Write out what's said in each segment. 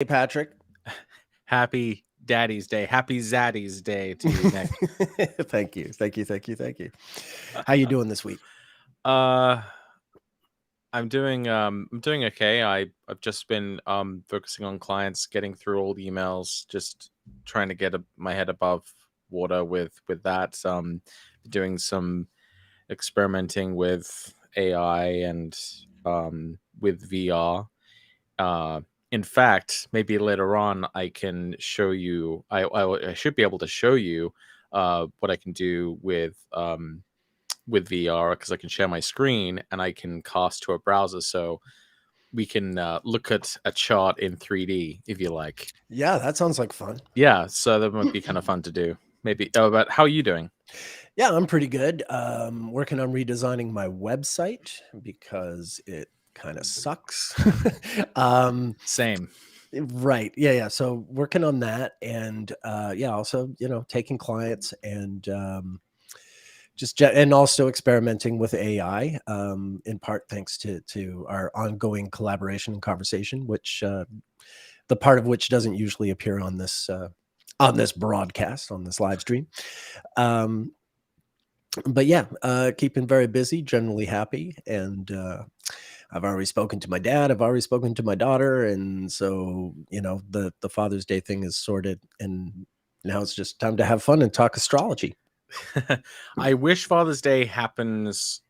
Hey, Patrick. Happy Daddy's Day. Happy Zaddy's Day to you, Nick. Thank you. Thank you. Thank you. Thank you. How you doing this week? Uh I'm doing okay. I've just been focusing on clients, getting through old emails, just trying to get my head above water with that. Doing some experimenting with AI and with VR. Uh, in fact, maybe later on I can show you. I should be able to show you what I can do with VR because I can share my screen and I can cast to a browser, so we can look at a chart in 3D if you like. Yeah, that sounds like fun. Yeah, so that might be kind of fun to do. Maybe. Oh, but how are you doing? Yeah, I'm pretty good. Working on redesigning my website because it kind of sucks. Same. Right. Yeah. Yeah. So working on that, and yeah, also taking clients and and also experimenting with AI, in part thanks to our ongoing collaboration and conversation, which the part of which doesn't usually appear on this broadcast, on this live stream. But yeah, keeping very busy, generally happy, and I've already spoken to my dad. I've already spoken to my daughter, and so the Father's Day thing is sorted, and now it's just time to have fun and talk astrology. I wish Father's Day happens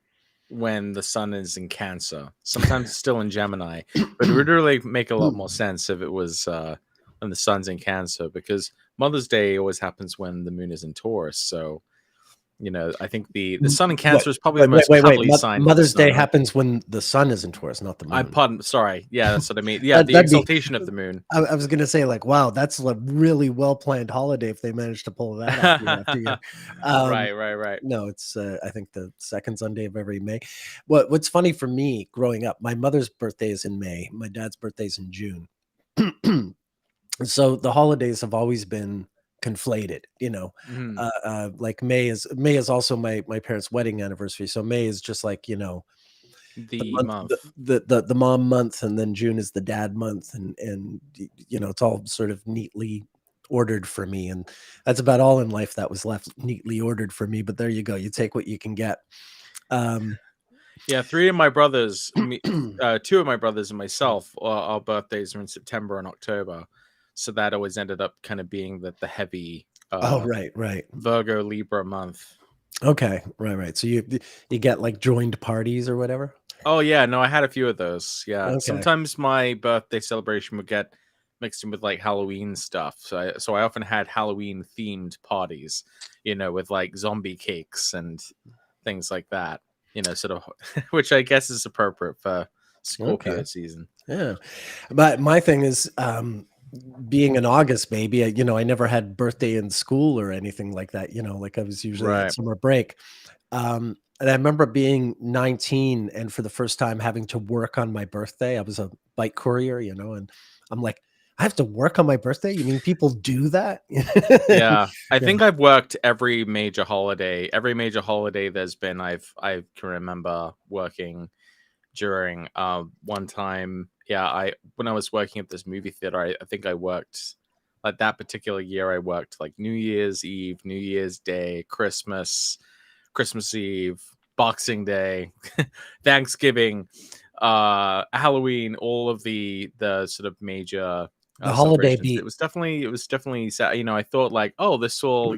when the sun is in Cancer. Sometimes it's still in Gemini, but it would really make a lot more sense if it was when the sun's in Cancer, because Mother's Day always happens when the moon is in Taurus. So, I think the sun in Wait, Cancer is probably the wait, wait, most wait, wait. cuddly sign with the Mother's Day sun, right? happens when the sun is in Taurus, not the I'm moon. pardon. Sorry. Yeah, that's what I mean. Yeah, the That'd be. exaltation of the moon. I was gonna say, like, wow, that's a really well planned holiday if they managed to pull that off year after year. Um, Right. no, it's I think the second Sunday of every May. What's funny for me growing up, my mother's birthday is in May, my dad's birthday is in June. So the holidays have always been conflated, Mhm. like May is also my parents' wedding anniversary. So May is just like, the The month, month. the mom month, and then June is the dad month, and it's all sort of neatly ordered for me, and that's about all in life that was left neatly ordered for me. But there you go, you take what you can get. um Yeah, three of my brothers, two of my brothers and myself, our birthdays are in September and October, so that always ended up kind of being the heavy oh, right. Virgo Libra month. Okay, right. So you get like joined parties or whatever. Oh yeah, no, I had a few of those. Yeah, Okay. sometimes my birthday celebration would get mixed in with like Halloween stuff. So I often had Halloween themed parties, with like zombie cakes and things like that. Sort of, which I guess is appropriate for Okay. Scorpio season. Yeah. But my thing is, being an August baby, I never had birthday in school or anything like that, like I was usually at Right. summer break. And I remember being 19 and for the first time having to work on my birthday. I was a bike courier, and I'm like, I have to work on my birthday? You mean people do that? Yeah, I Yeah. think I've worked every major holiday. Every major holiday there's been, I can remember working during. One time, yeah, I when I was working at this movie theater, I think I worked like that particular year. I worked like New Year's Eve, New Year's Day, Christmas Eve, Boxing Day, Thanksgiving, Halloween, all of the sort of major The holiday celebrations. beat. It was definitely sad. I thought like, oh, this will,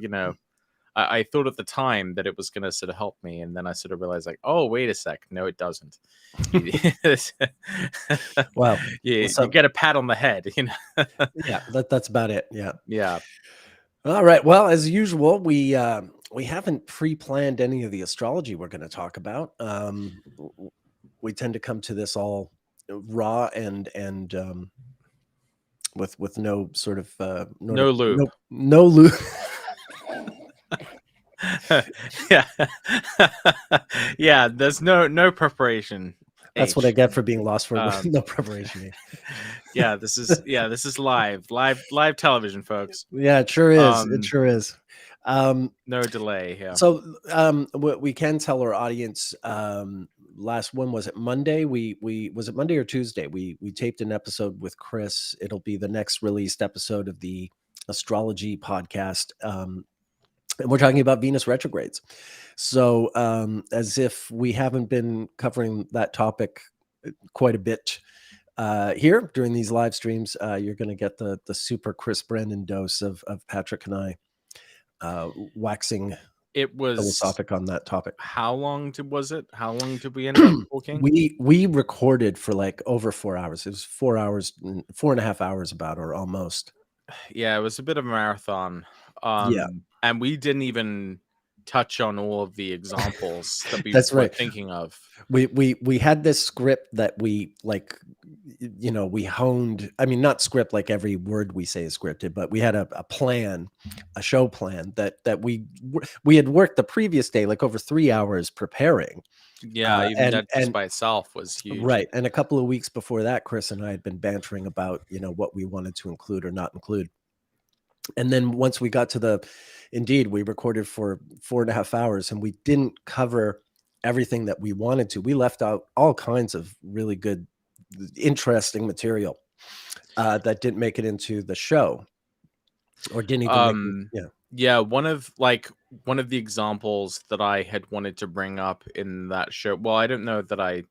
I thought at the time that it was going to sort of help me, and then I sort of realized like, oh, wait a sec, no, it doesn't. You, Wow. you So get a pat on the head. yeah, that's about it. Yeah. Yeah. All right. Well, as usual, we haven't pre-planned any of the astrology we're going to talk about. We tend to come to this all raw and with no sort of No lube. no loop. Yeah. Yeah, there's no preparation. That's what I H. get for being lost for Um, no preparation. this is live television, folks. Yeah, it sure is. It Um, sure is. Um, no delay here. so what we can tell our audience, last, when was it, Monday? We was it Monday or Tuesday? We taped an episode with Chris. It'll be the next released episode of the Astrology podcast. And we're talking about Venus retrogrades. So as if we haven't been covering that topic quite a bit here during these live streams, you're going to get the super Chris Brandon dose of Patrick and I waxing It was philosophic on that topic. How long was it? How long did we end up talking? We recorded for like over 4 hours. It was 4 hours, 4.5 hours about, or almost. Yeah, it was a bit of a marathon. Yeah. And we didn't even touch on all of the examples that we That's were right. thinking of. We had this script that we, like, you know, we honed. I mean, not script like every word we say is scripted, but we had a plan, a show plan that we had worked the previous day, like over 3 hours preparing. Yeah, even that just by itself was huge. Right. And a couple of weeks before that, Chris and I had been bantering about, you know, what we wanted to include or not include. And then once we got to indeed, we recorded for 4.5 hours, and we didn't cover everything that we wanted to. We left out all kinds of really good, interesting material that didn't make it into the show, or didn't even make it, yeah, one of the examples that I had wanted to bring up in that show. Well, I don't know that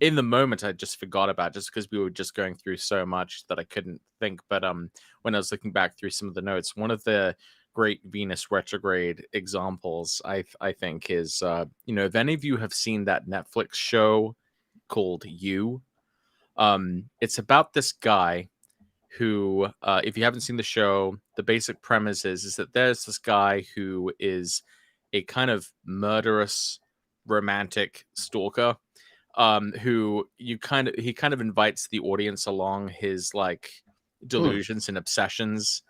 in the moment I just forgot about, just because we were just going through so much that I couldn't think. But when I was looking back through some of the notes, one of the great Venus retrograde examples I think is, you know, if any of you have seen that Netflix show called You, it's about this guy who, if you haven't seen the show, the basic premise is that there's this guy who is a kind of murderous romantic stalker, who he kind of invites the audience along his like delusions and obsessions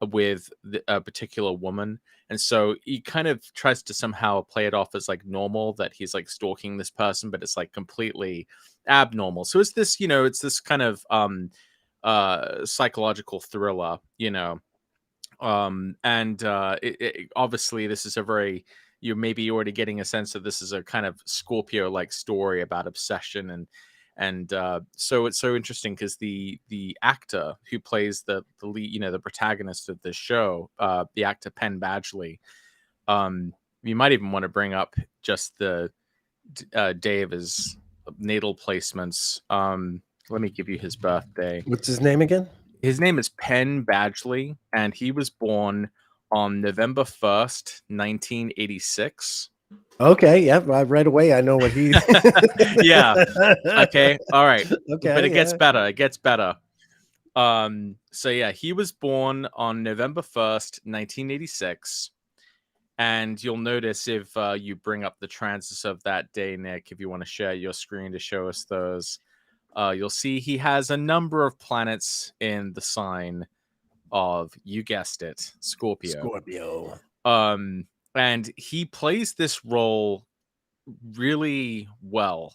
with a particular woman. And so he kind of tries to somehow play it off as like normal, that he's like stalking this person, but it's like completely abnormal. So it's this, you know, it's this kind of psychological thriller, you know. Obviously this is a very, you may be already getting a sense that this is a kind of Scorpio like story about obsession, and so it's so interesting because the actor who plays the lead, you know, the protagonist of this show, the actor Penn Badgley, you might even want to bring up just the day of his natal placements. Let me give you his birthday. what's his name again? His name is Penn Badgley, and he was born on November 1st, 1986. Okay, yeah, right away I know what he. Yeah. Okay. All right. Okay, but it gets better. It gets better. So yeah, he was born on November 1st, 1986. And you'll notice if you bring up the transits of that day, Nick, if you want to share your screen to show us those, you'll see he has a number of planets in the sign of, you guessed it, Scorpio. And he plays this role really well.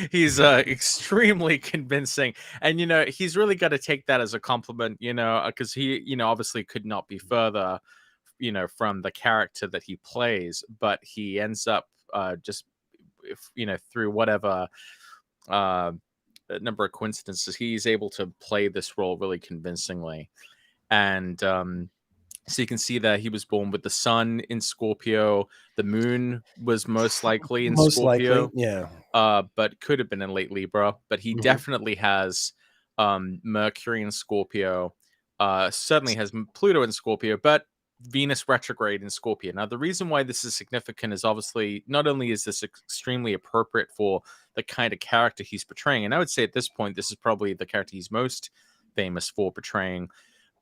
He's extremely convincing, and you know, he's really got to take that as a compliment, you know, because he, you know, obviously could not be further, you know, from the character that he plays, but he ends up just, you know, through whatever number of coincidences, he's able to play this role really convincingly. And so you can see that he was born with the sun in Scorpio. The moon was most likely in Scorpio. Likely, yeah. But could have been in late Libra. But he definitely has Mercury in Scorpio. Certainly has Pluto in Scorpio, but Venus retrograde in Scorpio. Now, the reason why this is significant is obviously not only is this extremely appropriate for the kind of character he's portraying, and I would say at this point, this is probably the character he's most famous for portraying.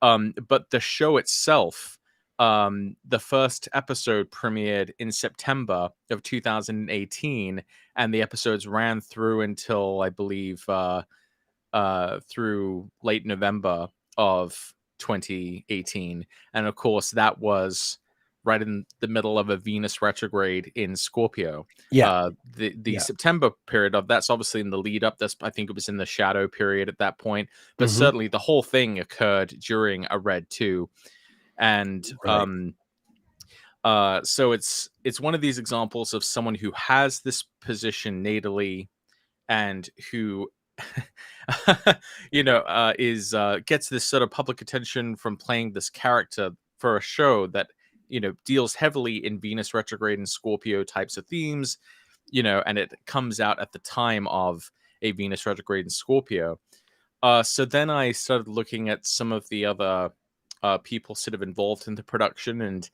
But the show itself, the first episode premiered in September of 2018, and the episodes ran through until, I believe, through late November of 2018. And of course, that was right in the middle of a Venus retrograde in Scorpio. Yeah. The September period that's obviously in the lead up. I think it was in the shadow period at that point, but certainly the whole thing occurred during a red 2. And So it's one of these examples of someone who has this position natally and who is gets this sort of public attention from playing this character for a show that deals heavily in Venus retrograde and Scorpio types of themes, and it comes out at the time of a Venus retrograde in Scorpio. So then I started looking at some of the other people sort of involved in the production, and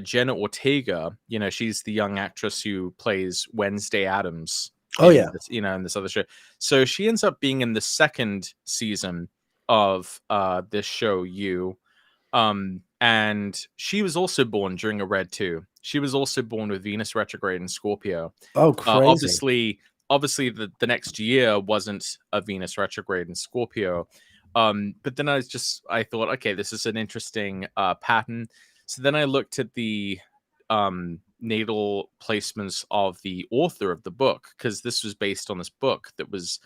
Jenna Ortega, she's the young actress who plays Wednesday Addams Oh yeah. this, in this other show. So she ends up being in the second season of this show, You. And she was also born during a red too. She was also born with Venus retrograde in Scorpio. Oh, crazy. Obviously the next year wasn't a Venus retrograde in Scorpio. But then I thought, okay, this is an interesting pattern. So then I looked at the natal placements of the author of the book, because this was based on this book that was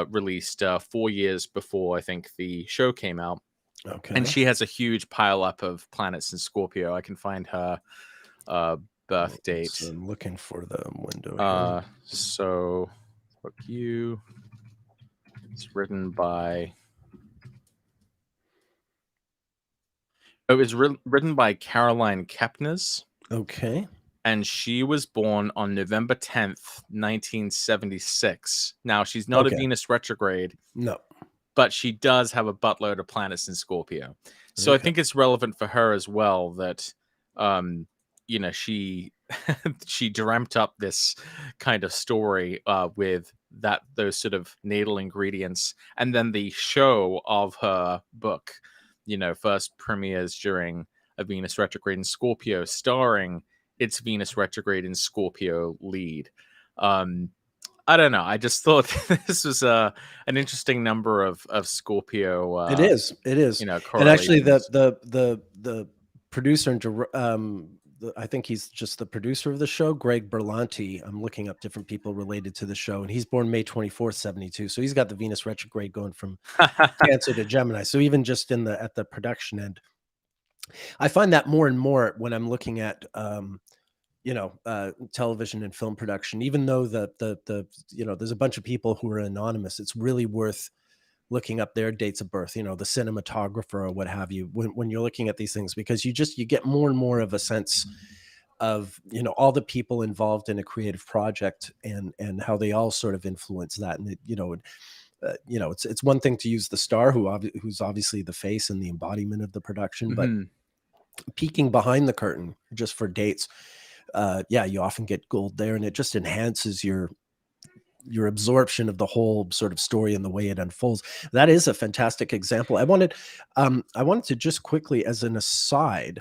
released 4 years before I think the show came out. Okay. And she has a huge pile up of planets in Scorpio. I can find her birth date. So I'm looking for the window here. So look, You. It's written by. It was written by Caroline Kepnes. Okay. And she was born on November 10th, 1976. Now, she's not a Venus retrograde. No. But she does have a buttload of planets in Scorpio. So I think it's relevant for her as well that, she she dreamt up this kind of story with those sort of natal ingredients. And then the show of her book, first premieres during a Venus retrograde in Scorpio, starring its Venus retrograde in Scorpio lead. I don't know. I just thought this was an interesting number of Scorpio. It is. And actually, the producer and I think he's just the producer of the show, Greg Berlanti. I'm looking up different people related to the show, and he's born May 24th, 72. So he's got the Venus retrograde going from Cancer to Gemini. So even just at the production end, I find that more and more when I'm looking at television and film production. Even though there's a bunch of people who are anonymous, it's really worth looking up their dates of birth, the cinematographer or what have you, when you're looking at these things, because you get more and more of a sense of, all the people involved in a creative project and how they all sort of influence that. And it's one thing to use the star who's obviously the face and the embodiment of the production, but peeking behind the curtain just for dates, you often get gold there, and it just enhances your absorption of the whole sort of story and the way it unfolds. That is a fantastic example. I wanted to just quickly, as an aside,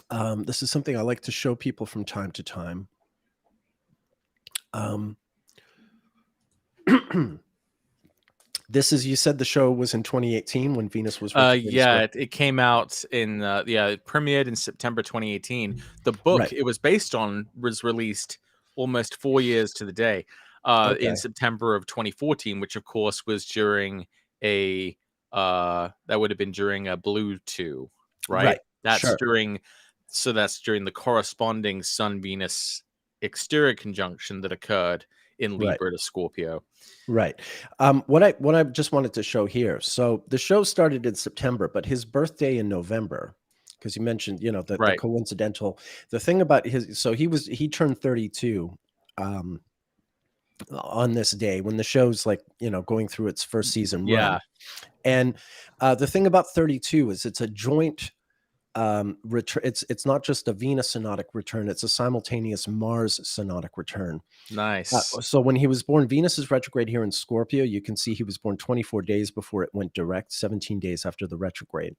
this is something I like to show people from time to time. This is, you said the show was in 2018 when Venus was it came out in it premiered in September 2018. The book it was based on was released almost 4 years to the day in September of 2014, which of course was during that would have been during a Blue 2, right? That's during the corresponding Sun Venus exterior conjunction that occurred in Libra to Scorpio. Right. What I just wanted to show here. So the show started in September, but his birthday in November, because you mentioned, the coincidental, the thing about he turned 32 on this day when the show's going through its first season run. And the thing about 32 is it's a joint return. It's not just a Venus synodic return, it's a simultaneous Mars synodic return. Nice. So when he was born, Venus is retrograde here in Scorpio. You can see he was born 24 days before it went direct, 17 days after the retrograde.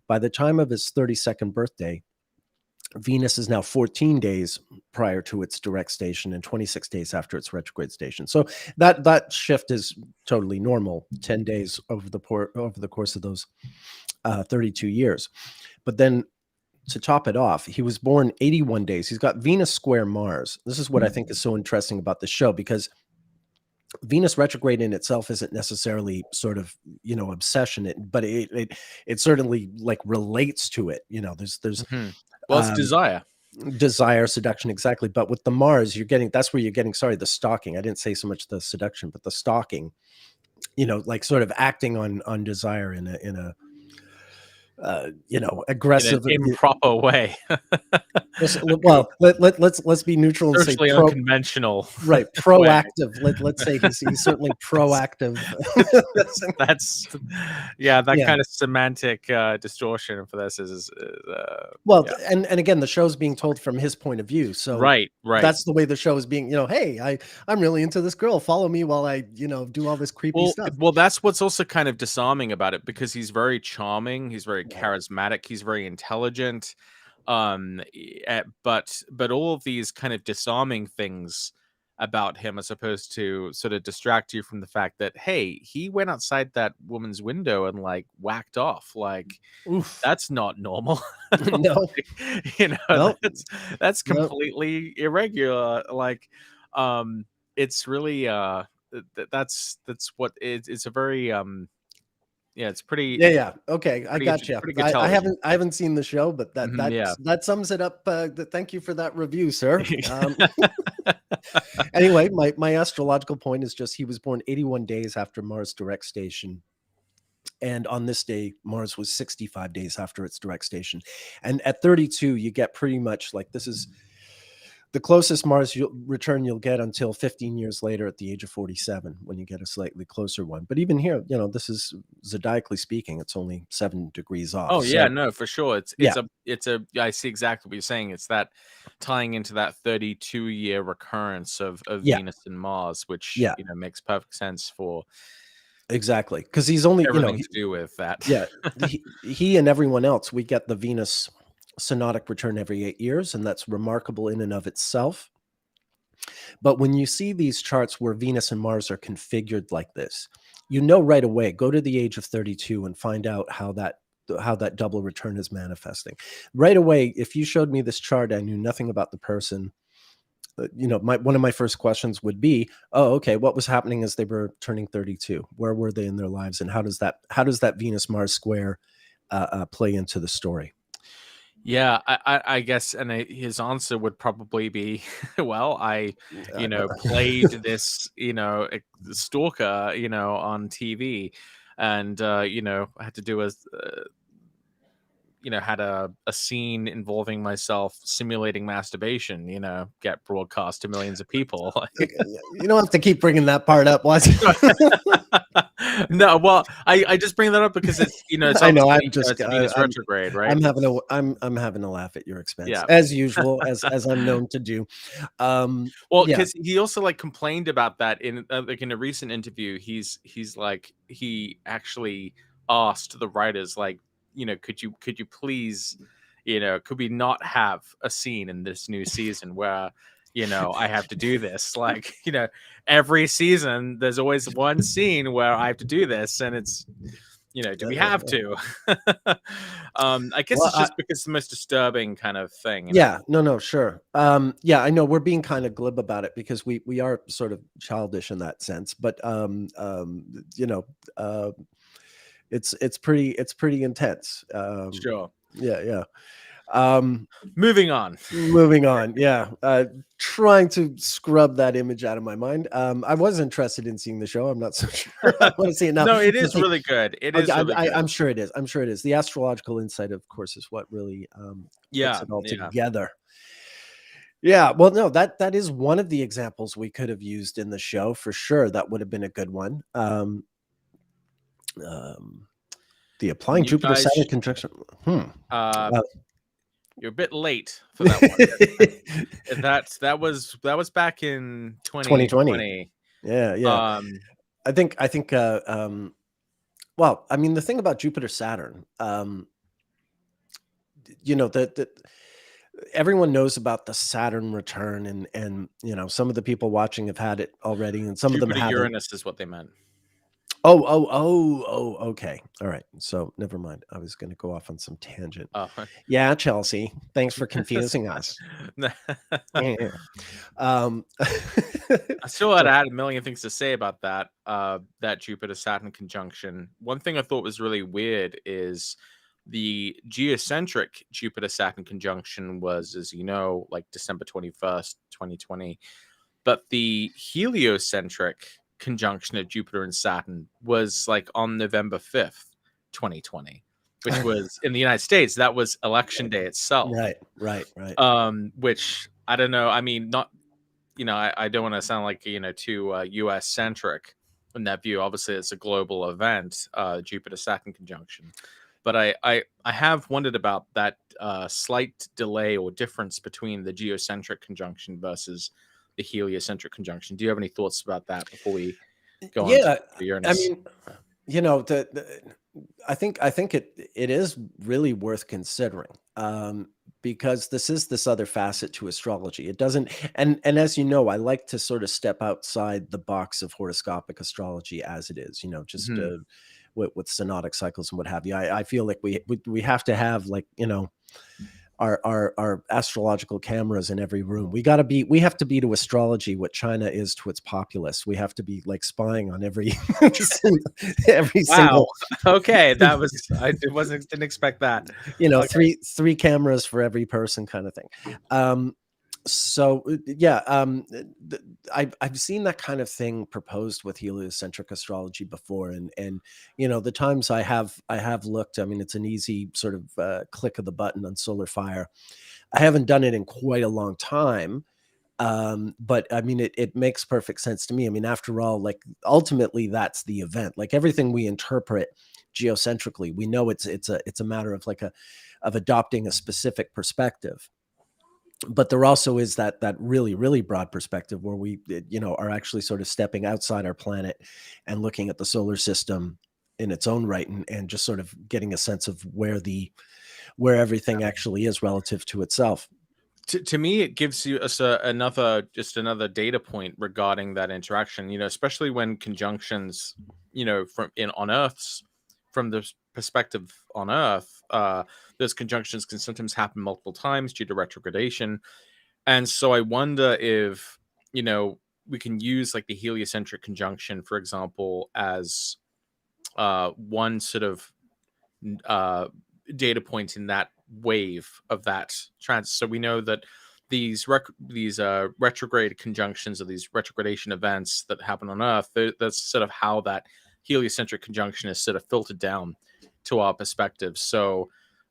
By the time of his 32nd birthday, Venus is now 14 days prior to its direct station and 26 days after its retrograde station. So that shift is totally normal, 10 days over the course of those 32 years. But then to top it off, he was born 81 days. He's got Venus square Mars. This is what I think is so interesting about this show, because Venus retrograde in itself isn't necessarily sort of, obsession, but it certainly relates to it. There's Well, it's desire. Desire, seduction, exactly. But with the Mars, that's where you're getting, sorry, the stalking. I didn't say so much the seduction, but the stalking, like sort of acting on desire in a In an aggressive. improper way. Well, let's be neutral and say Socially unconventional. right, proactive. Let's say he's certainly proactive. That's that Yeah. kind of semantic distortion for this is Well, and again, the show's being told from his point of view, so right. that's the way the show is being. Hey, I'm really into this girl. Follow me while I do all this creepy stuff. Well, that's what's also kind of disarming about it, because he's very charming, he's very charismatic, he's very intelligent. But all of these kind of disarming things about him are supposed to sort of distract you from the fact that, hey, he went outside that woman's window and like whacked off. Like, Oof. that's not normal. No. Nope. That's completely irregular. Like, it's really that's what it's a very it's pretty Okay, I got you. pretty good I television. haven't seen the show, but that sums it up. Thank you for that review, sir. Anyway, my astrological point is just he was born 81 days after Mars' direct station. And on this day, Mars was 65 days after its direct station. And at 32, you get pretty much like, this is the closest Mars return you'll get until 15 years later at the age of 47, when you get a slightly closer one. But even here, this is zodiacally speaking, it's only 7 degrees off. Oh yeah, no, for sure. I see exactly what you're saying. It's that tying into that 32-year recurrence of Venus and Mars, which makes perfect sense for exactly, because he's only everything to do with that. Yeah, he and everyone else, we get the Venus synodic return every 8 years, and that's remarkable in and of itself. But when you see these charts where Venus and Mars are configured like this, right away, go to the age of 32 and find out how that double return is manifesting. Right away, if you showed me this chart, I knew nothing about the person. One of my first questions would be, oh, okay, what was happening as they were turning 32? Where were they in their lives, and how does that Venus-Mars square play into the story? Yeah, I guess, and his answer would probably be, well, I, played this, stalker, on TV, and I had to do had a scene involving myself simulating masturbation, get broadcast to millions of people. You don't have to keep bringing that part up. No, well, I just bring that up because it's it's I know it's Venus retrograde, right? I'm having a laugh at your expense, as usual, as I'm known to do. Well, because he also like complained about that in in a recent interview. He's like, he actually asked the writers, like, could you please, could we not have a scene in this new season where I have to do this? Like, every season there's always one scene where I have to do this, and it's, do we have to? I guess it's just because it's the most disturbing kind of thing. No, sure. I know we're being kind of glib about it because we are sort of childish in that sense, but it's pretty intense. Sure. Yeah. Moving on. Trying to scrub that image out of my mind. I was interested in seeing the show. I'm not so sure I want to see it now. No, it is really good. It is really good. I'm sure it is. The astrological insight, of course, is what really puts it all together. Yeah, well, no, that is one of the examples we could have used in the show for sure. That would have been a good one. The applying Jupiter-Saturn conjunction. You're a bit late for that one. that was back in 2020. Yeah. I think. Well, I mean, the thing about Jupiter-Saturn, that everyone knows about the Saturn return, and some of the people watching have had it already, and some of them haven't. Uranus is what they meant. Oh, okay. All right. So never mind. I was going to go off on some tangent. Yeah, Chelsea. Thanks for confusing us. I still had a million things to say about that Jupiter-Saturn conjunction. One thing I thought was really weird is The geocentric Jupiter-Saturn conjunction was, as you know, like December 21st, 2020. But the heliocentric conjunction of Jupiter and Saturn was like on November 5th, 2020, which was in the United States. That was election day itself. Right. Which I don't know. I mean, not, I don't want to sound like, too US centric in that view. Obviously, it's a global event, Jupiter-Saturn conjunction. But I have wondered about that slight delay or difference between the geocentric conjunction versus the heliocentric conjunction. Do you have any thoughts about that before we go on to Uranus? I mean, I think it is really worth considering, because this is this other facet to astrology. It doesn't, and as you know, I like to sort of step outside the box of horoscopic astrology as it is, just with synodic cycles and what have you. I feel like we have to have, like, our astrological cameras in every room. We have to be to astrology what China is to its populace. We have to be like spying on every single. Okay, that was, didn't expect that. Okay. three cameras for every person kind of thing. So yeah, I've seen that kind of thing proposed with heliocentric astrology before, and the times I have looked, I mean, it's an easy sort of click of the button on Solar Fire. I haven't done it in quite a long time, but I mean, it makes perfect sense to me. I mean, after all, like, ultimately that's the event. Like, everything we interpret geocentrically, we know it's a matter of of adopting a specific perspective. But there also is that really, really broad perspective where we, are actually sort of stepping outside our planet and looking at the solar system in its own right, and just sort of getting a sense of where everything actually is relative to itself. To me, it gives you another data point regarding that interaction, especially when conjunctions, from the perspective on Earth, those conjunctions can sometimes happen multiple times due to retrogradation. And so I wonder if, we can use like the heliocentric conjunction, for example, as one sort of data point in that wave of that transit. So we know that these retrograde conjunctions, or these retrogradation events that happen on Earth, that's sort of how that heliocentric conjunction is sort of filtered down to our perspective. So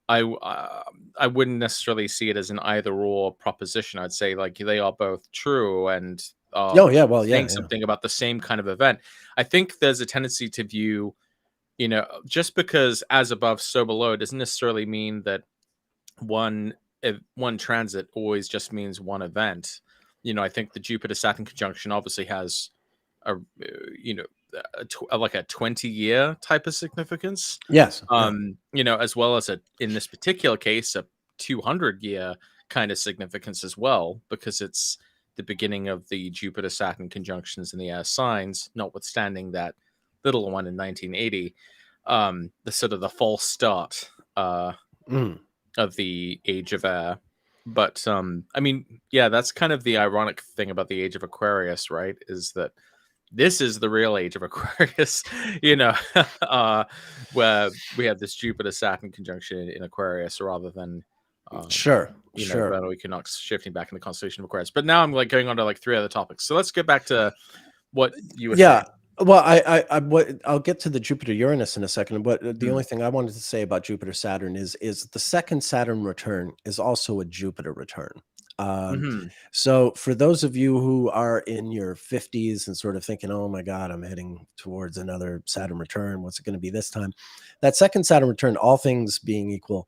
I wouldn't necessarily see it as an either or proposition. I'd say, like, they are both true, and saying something about the same kind of event. I think there's a tendency to view, just because as above, so below, doesn't necessarily mean that one transit always just means one event. I think the Jupiter-Saturn conjunction obviously has a like a 20-year type of significance. Yes. As well as in this particular case, a 200-year kind of significance as well, because it's the beginning of the Jupiter-Saturn conjunctions in the air signs, notwithstanding that little one in 1980, the sort of the false start of the age of air. But I mean, yeah, that's kind of the ironic thing about the age of Aquarius, right? Is that this is the real age of Aquarius, where we have this Jupiter-Saturn conjunction in Aquarius, rather than vernal equinox shifting back in the constellation of Aquarius. But now I'm like going on to like 3 other topics. So let's get back to what you were saying. Well, I'll get to the Jupiter-Uranus in a second, but the only thing I wanted to say about Jupiter-Saturn is the second Saturn return is also a Jupiter return. So for those of you who are in your 50s and sort of thinking, oh my God, I'm heading towards another Saturn return, what's it going to be this time? That second Saturn return, all things being equal,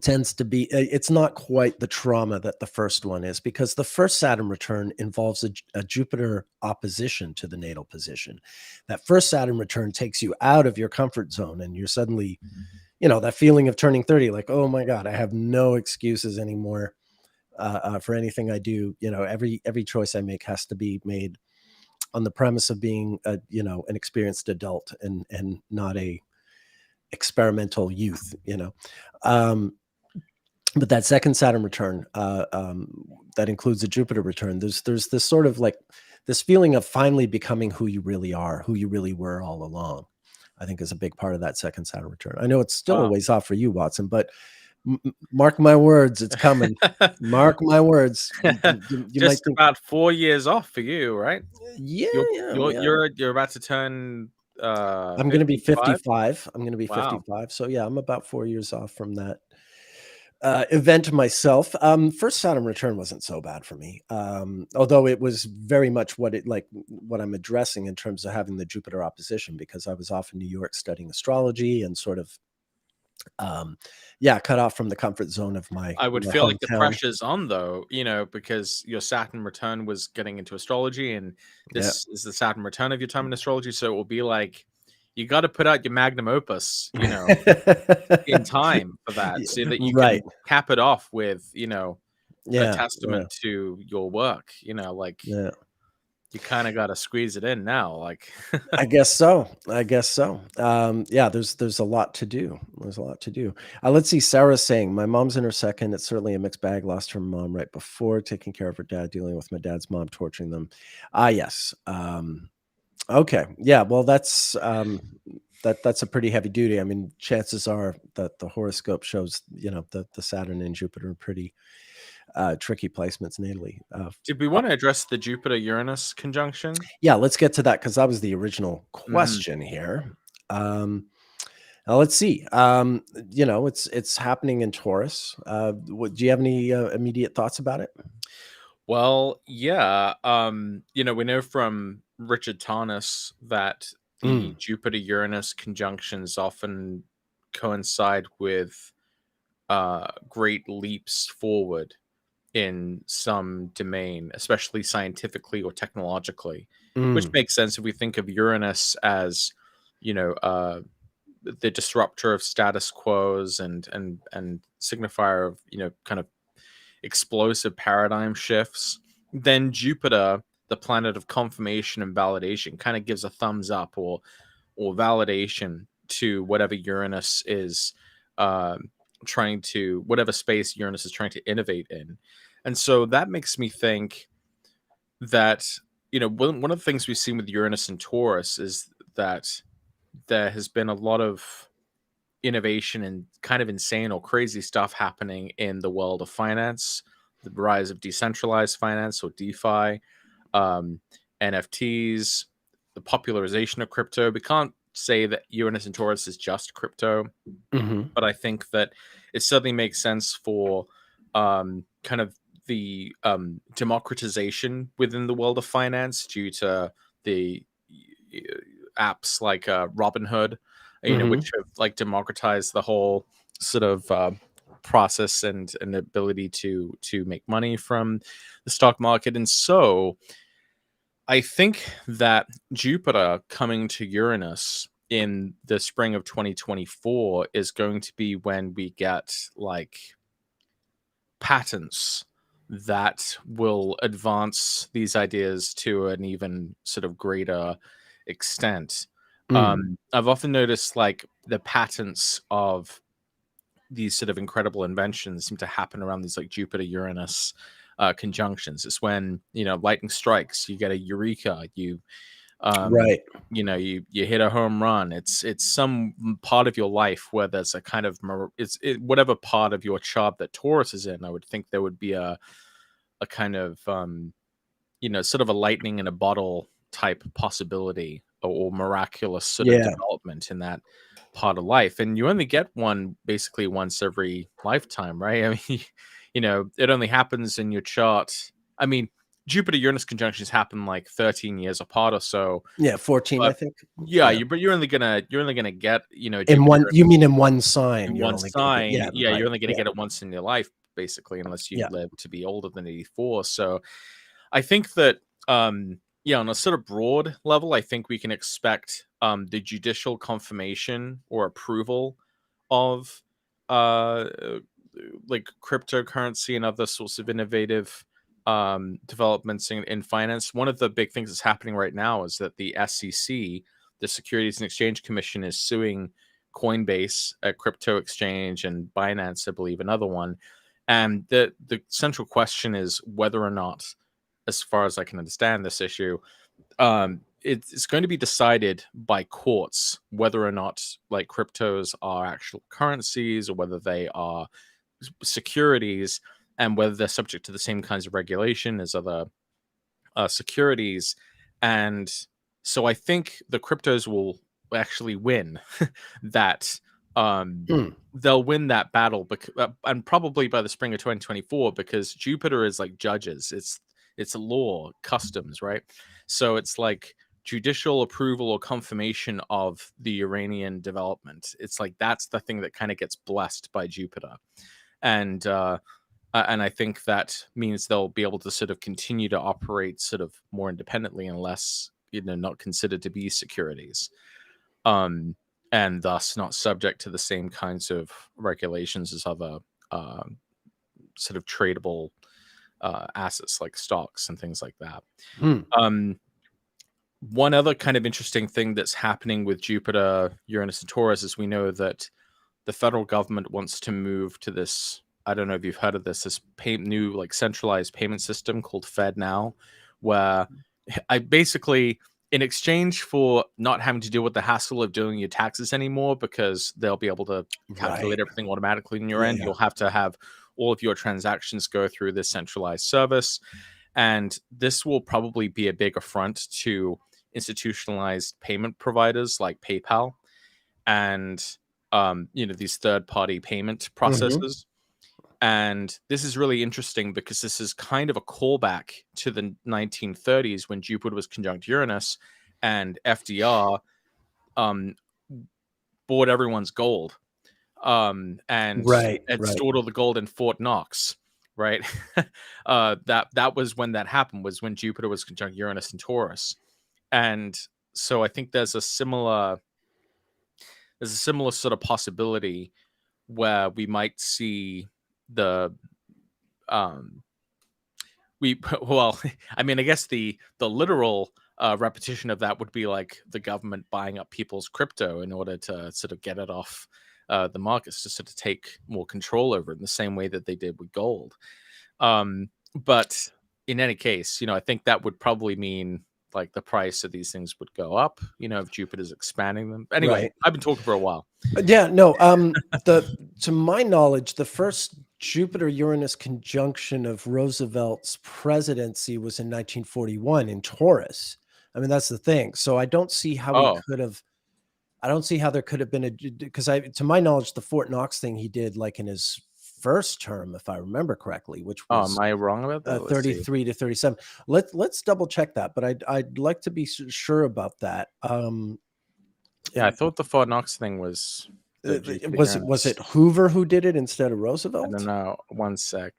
tends to be, it's not quite the trauma that the first one is, because the first Saturn return involves a Jupiter opposition to the natal position. That first Saturn return takes you out of your comfort zone, and you're suddenly, that feeling of turning 30, like, oh my God, I have no excuses anymore for anything I do. Every choice I make has to be made on the premise of being an experienced adult and not a experimental youth, but that second Saturn return, that includes a Jupiter return. There's this sort of like this feeling of finally becoming who you really are, who you really were all along. I think is a big part of that second Saturn return. I know it's still a Wow. ways off for you, Watson, but mark my words, it's coming. Mark my words. You might Just think, about 4 years off for you, right? yeah, You're yeah, you're yeah. you're about to turn I'm going to be 55. 55. I'm going to be Wow. 55. So yeah, I'm about 4 years off from that event myself. First Saturn return wasn't so bad for me, although it was very much what I'm addressing in terms of having the Jupiter opposition, because I was off in New York studying astrology and sort of, cut off from the comfort zone of my I would my feel like the hometown. pressure's on though, because your Saturn return was getting into astrology, and Yeah. this is the Saturn return of your time in astrology. So it will be like you got to put out your magnum opus, in time for that, so that you Right. can cap it off with, a Yeah. Yeah. testament to your work. Like Yeah. you kind of got to squeeze it in now. Like, I guess so. I guess so. Yeah, there's a lot to do. There's a lot to do. Let's see. Sarah's saying, my mom's in her second. It's certainly a mixed bag. Lost her mom right before, taking care of her dad, dealing with my dad's mom, torturing them. Yes. Okay. Yeah. Well, that's a pretty heavy duty. I mean, chances are that the horoscope shows, the Saturn and Jupiter are pretty tricky placements natally. did we want to address the Jupiter-Uranus conjunction? Yeah, let's get to that because that was the original Mhm. question here. Um, Now let's see. It's happening in Taurus. Do you have any immediate thoughts about it? Well, yeah. We know from Richard Tarnas that the Mm, Jupiter Uranus conjunctions often coincide with great leaps forward in some domain, especially scientifically or technologically, which mm, makes sense if we think of Uranus as, you know, uh, the disruptor of status quos and signifier of, kind of explosive paradigm shifts. Then Jupiter, the planet of confirmation and validation, kind of gives a thumbs up or validation to whatever Uranus is whatever space Uranus is trying to innovate in. And so that makes me think that, one of the things we've seen with Uranus and Taurus is that there has been a lot of innovation and kind of insane or crazy stuff happening in the world of finance, the rise of decentralized finance or DeFi, um, NFTs, the popularization of crypto. We can't say that Uranus and Taurus is just crypto, hmm but I think that it certainly makes sense for kind of the democratization within the world of finance due to the apps like Robinhood, hmm which have like democratized the whole sort of process and ability to make money from the stock market. And so I think that Jupiter coming to Uranus in the spring of 2024 is going to be when we get like patents that will advance these ideas to an even sort of greater extent. mm, I've often noticed like the patents of these sort of incredible inventions seem to happen around these like Jupiter Uranus conjunctions. It's when lightning strikes, you get a eureka, um right. you hit a home run. It's some part of your life where there's a kind of whatever part of your chart that Taurus is in. I would think there would be a kind of sort of a lightning in a bottle type possibility, or miraculous sort of Yeah. development in that part of life. And you only get one basically once every lifetime, right? I mean, it only happens in your chart. I mean, Jupiter Uranus conjunctions happen like 13 years apart or so. Yeah. 14, I But think. yeah, Yeah. you're only gonna get, In Jupiter one, Uranus you mean in one sign, in you're one only going to get, sign. yeah, Yeah, right. you're only gonna Yeah. get it once in your life, basically, unless you Yeah. live to be older than 84. So I think that yeah, on a sort of broad level, I think we can expect the judicial confirmation or approval of uh like cryptocurrency and other sorts of innovative developments in finance. One of the big things that's happening right now is that the SEC, the Securities and Exchange Commission, is suing Coinbase, a crypto exchange, and Binance, I believe, another one. And the central question is whether or not, as far as I can understand this issue, it's going to be decided by courts whether or not like cryptos are actual currencies or whether they are securities, and whether they're subject to the same kinds of regulation as other securities. And so I think the cryptos will actually win that. They'll win that battle, and probably by the spring of 2024, because Jupiter is like judges. It's a law, customs, right? So it's like judicial approval or confirmation of the Uranian development. It's like that's the thing that kind of gets blessed by Jupiter, and I think that means they'll be able to sort of continue to operate sort of more independently, unless not considered to be securities, and thus not subject to the same kinds of regulations as other sort of tradable assets like stocks and things like that. One other kind of interesting thing that's happening with Jupiter, Uranus, and Taurus is we know that the federal government wants to move to this. I don't know if you've heard of this new like centralized payment system called FedNow, where I basically, in exchange for not having to deal with the hassle of doing your taxes anymore, because they'll be able to calculate everything automatically in your end, you'll have to have all of your transactions go through this centralized service. And this will probably be a big affront to institutionalized payment providers like PayPal and these third-party payment processes. And this is really interesting because this is kind of a callback to the 1930s when Jupiter was conjunct Uranus, and FDR bought everyone's gold and stored all the gold in Fort Knox, right? That was when that happened, was when Jupiter was conjunct Uranus and Taurus. And so I think there's a similar sort of possibility where we might see the I guess the literal repetition of that would be like the government buying up people's crypto in order to sort of get it off the markets, to sort of take more control over it in the same way that they did with gold. But in any case, I think that would probably mean like the price of these things would go up, if Jupiter's expanding them. Anyway, I've been talking for a while. Yeah, no. To my knowledge, the first Jupiter-Uranus conjunction of Roosevelt's presidency was in 1941 in Taurus. I mean, that's the thing. So I don't see how I don't see how there could have been because to my knowledge, the Fort Knox thing he did like in his first term, if I remember correctly, which was am I wrong about that? 33 to 37. Let's double check that, but I'd like to be sure about that. Yeah, I thought the Fort Knox thing was. Was it Hoover who did it instead of Roosevelt? I don't know. One sec.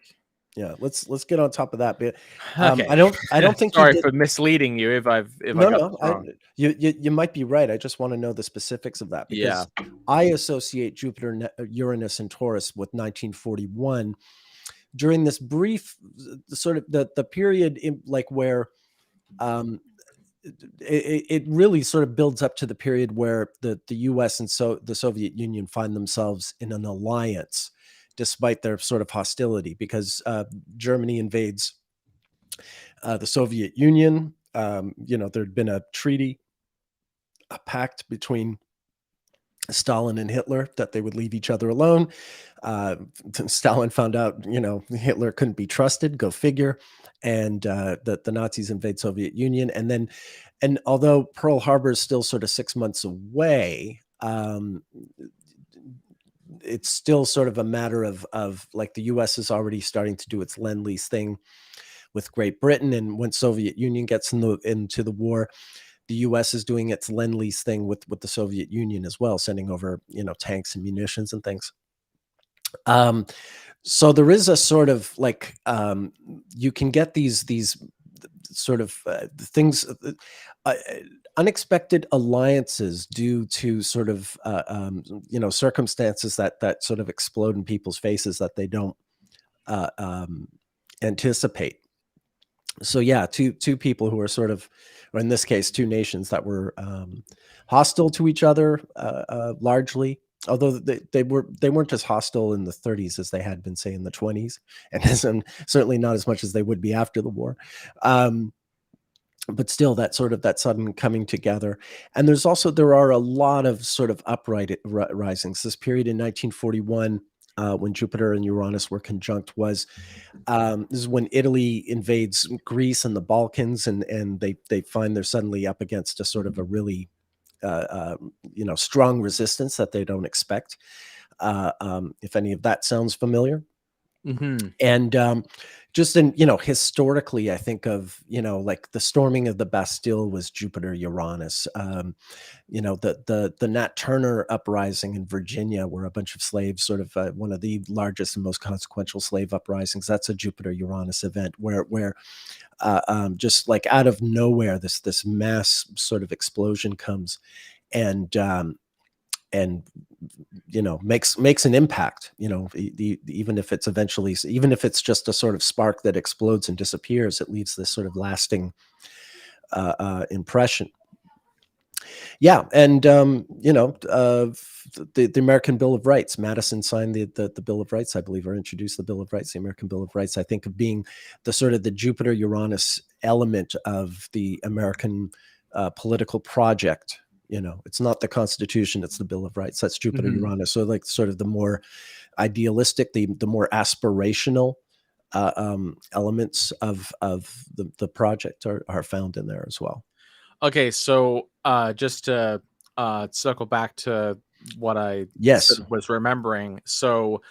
Yeah, let's get on top of that. But okay. I don't think. Sorry for misleading you. You might be right. I just want to know the specifics of that, because I associate Jupiter, Uranus, and Taurus with 1941 during this brief sort of the period where it really sort of builds up to the period where the U.S. and the Soviet Union find themselves in an alliance, despite their sort of hostility, because Germany invades the Soviet Union. There'd been a treaty, a pact between Stalin and Hitler that they would leave each other alone. Stalin found out, Hitler couldn't be trusted, go figure. And the Nazis invade Soviet Union. And although Pearl Harbor is still sort of 6 months away, it's still sort of a matter of like the U.S. is already starting to do its Lend-Lease thing with Great Britain. And when Soviet Union gets into the war, the U.S. is doing its Lend-Lease thing with the Soviet Union as well, sending over, tanks and munitions and things. So there is a sort of like, you can get these sort of things, unexpected alliances due to sort of, circumstances that sort of explode in people's faces that they don't anticipate. So yeah, two people who are sort of, or in this case, two nations that were hostile to each other largely, although they weren't as hostile in the 30s as they had been, say, in the 20s, and certainly not as much as they would be after the war. but still that sudden coming together. And there are a lot of sort of risings. This period in 1941, when Jupiter and Uranus were conjunct, was this is when Italy invades Greece and the Balkans, and they find they're suddenly up against a sort of a really strong resistance that they don't expect. If any of that sounds familiar. Mm-hmm. And just in, historically, I think of, like the storming of the Bastille was Jupiter-Uranus. The Nat Turner uprising in Virginia, where a bunch of slaves, sort of one of the largest and most consequential slave uprisings, that's a Jupiter-Uranus event where just like out of nowhere, this mass sort of explosion comes and makes an impact, even if it's just a sort of spark that explodes and disappears, it leaves this sort of lasting impression. Yeah. And the American Bill of Rights, Madison signed the Bill of Rights, I believe, or introduced the Bill of Rights, the American Bill of Rights. I think of being the sort of the Jupiter-Uranus element of the American political project. It's not the Constitution, it's the Bill of Rights. That's Jupiter-Uranus. So like sort of the more idealistic, the more aspirational elements of the project are found in there as well. Okay, so just to circle back to what I Yes. was remembering. So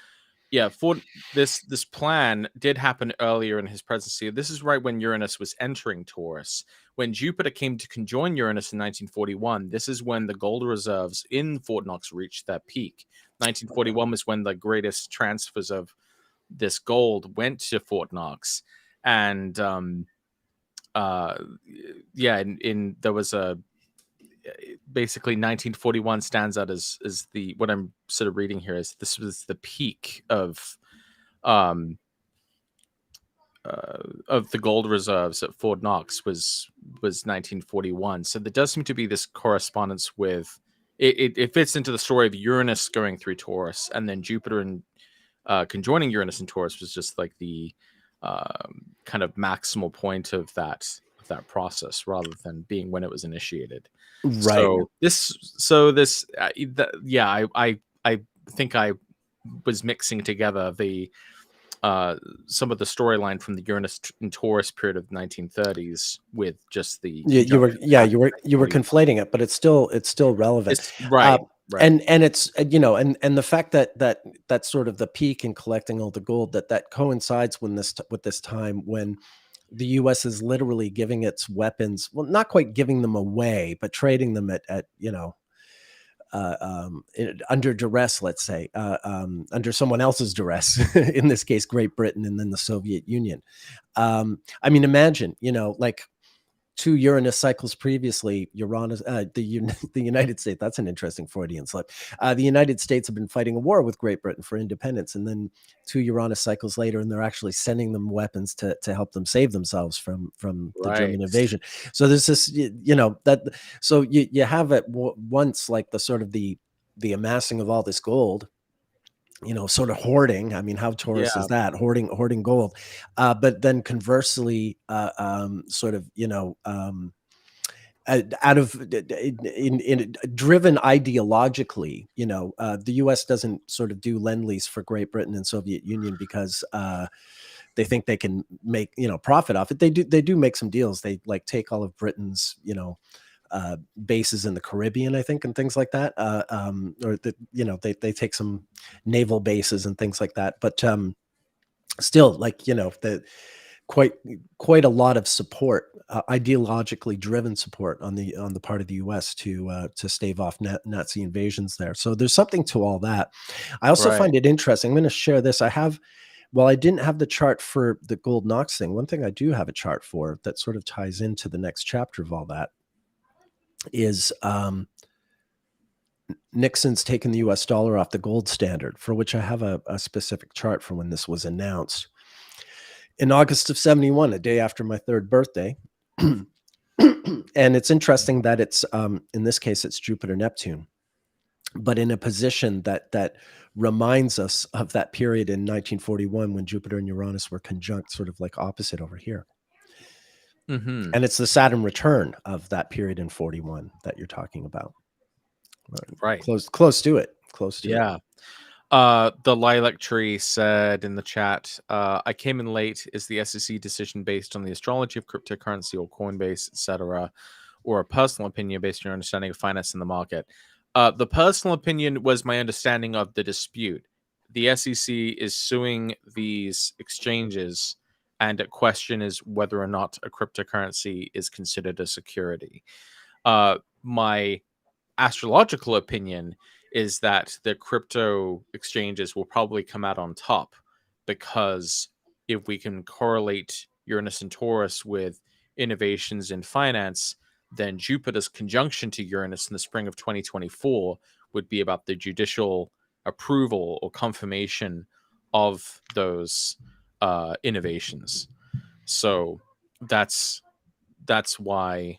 yeah, for this plan did happen earlier in his presidency. This is right when Uranus was entering Taurus. When Jupiter came to conjoin Uranus in 1941, this is when the gold reserves in Fort Knox reached their peak. 1941 was when the greatest transfers of this gold went to Fort Knox. And there was a basically 1941 stands out as the, what I'm sort of reading here is this was the peak of the gold reserves at Fort Knox was 1941. So there does seem to be this correspondence with it fits into the story of Uranus going through Taurus, and then Jupiter and conjoining Uranus and Taurus was just like the kind of maximal point of that process, rather than being when it was initiated. Right. I think I was mixing together the some of the storyline from the Uranus and Taurus period of the 1930s with just the you were conflating it, but it's still relevant. It's right. And it's and the fact that sort of the peak in collecting all the gold that coincides with this time when the U.S. is literally giving its weapons, well, not quite giving them away, but trading them at under duress, let's say, under someone else's duress, in this case, Great Britain and then the Soviet Union. I mean, imagine, like 2 Uranus cycles previously, Uranus, the United States, that's an interesting Freudian slip. The United States have been fighting a war with Great Britain for independence. And then 2 Uranus cycles later, and they're actually sending them weapons to help them save themselves from the German invasion. So there's this, so you have at once like the sort of the amassing of all this gold, sort of hoarding. I mean, how Taurus is that, hoarding gold, but then conversely, sort of, out of driven ideologically, the U.S. doesn't sort of do lend-lease for Great Britain and Soviet Union because they think they can make profit off it. They do make some deals. They like take all of Britain's bases in the Caribbean, I think, and things like that. Or they take some naval bases and things like that. But still, like the quite a lot of support, ideologically driven support on the part of the U.S. to stave off Nazi invasions there. So there's something to all that. I also find it interesting. I'm going to share this. Well, I didn't have the chart for the Gold Knox thing. One thing I do have a chart for that sort of ties into the next chapter of all that is Nixon's taken the US dollar off the gold standard, for which I have a specific chart for when this was announced. In August of 71, a day after my 3rd birthday. And it's interesting that it's, in this case, it's Jupiter-Neptune, but in a position that reminds us of that period in 1941 when Jupiter and Uranus were conjunct, sort of like opposite over here. Mm-hmm. And it's the Saturn return of that period in 41 that you're talking about. Right. Close to it. Close to it. Yeah. The Lilac Tree said in the chat, I came in late. Is the SEC decision based on the astrology of cryptocurrency or Coinbase, etc., or a personal opinion based on your understanding of finance in the market? The personal opinion was my understanding of the dispute. The SEC is suing these exchanges, and the question is whether or not a cryptocurrency is considered a security. My astrological opinion is that the crypto exchanges will probably come out on top, because if we can correlate Uranus and Taurus with innovations in finance, then Jupiter's conjunction to Uranus in the spring of 2024 would be about the judicial approval or confirmation of those innovations. So that's why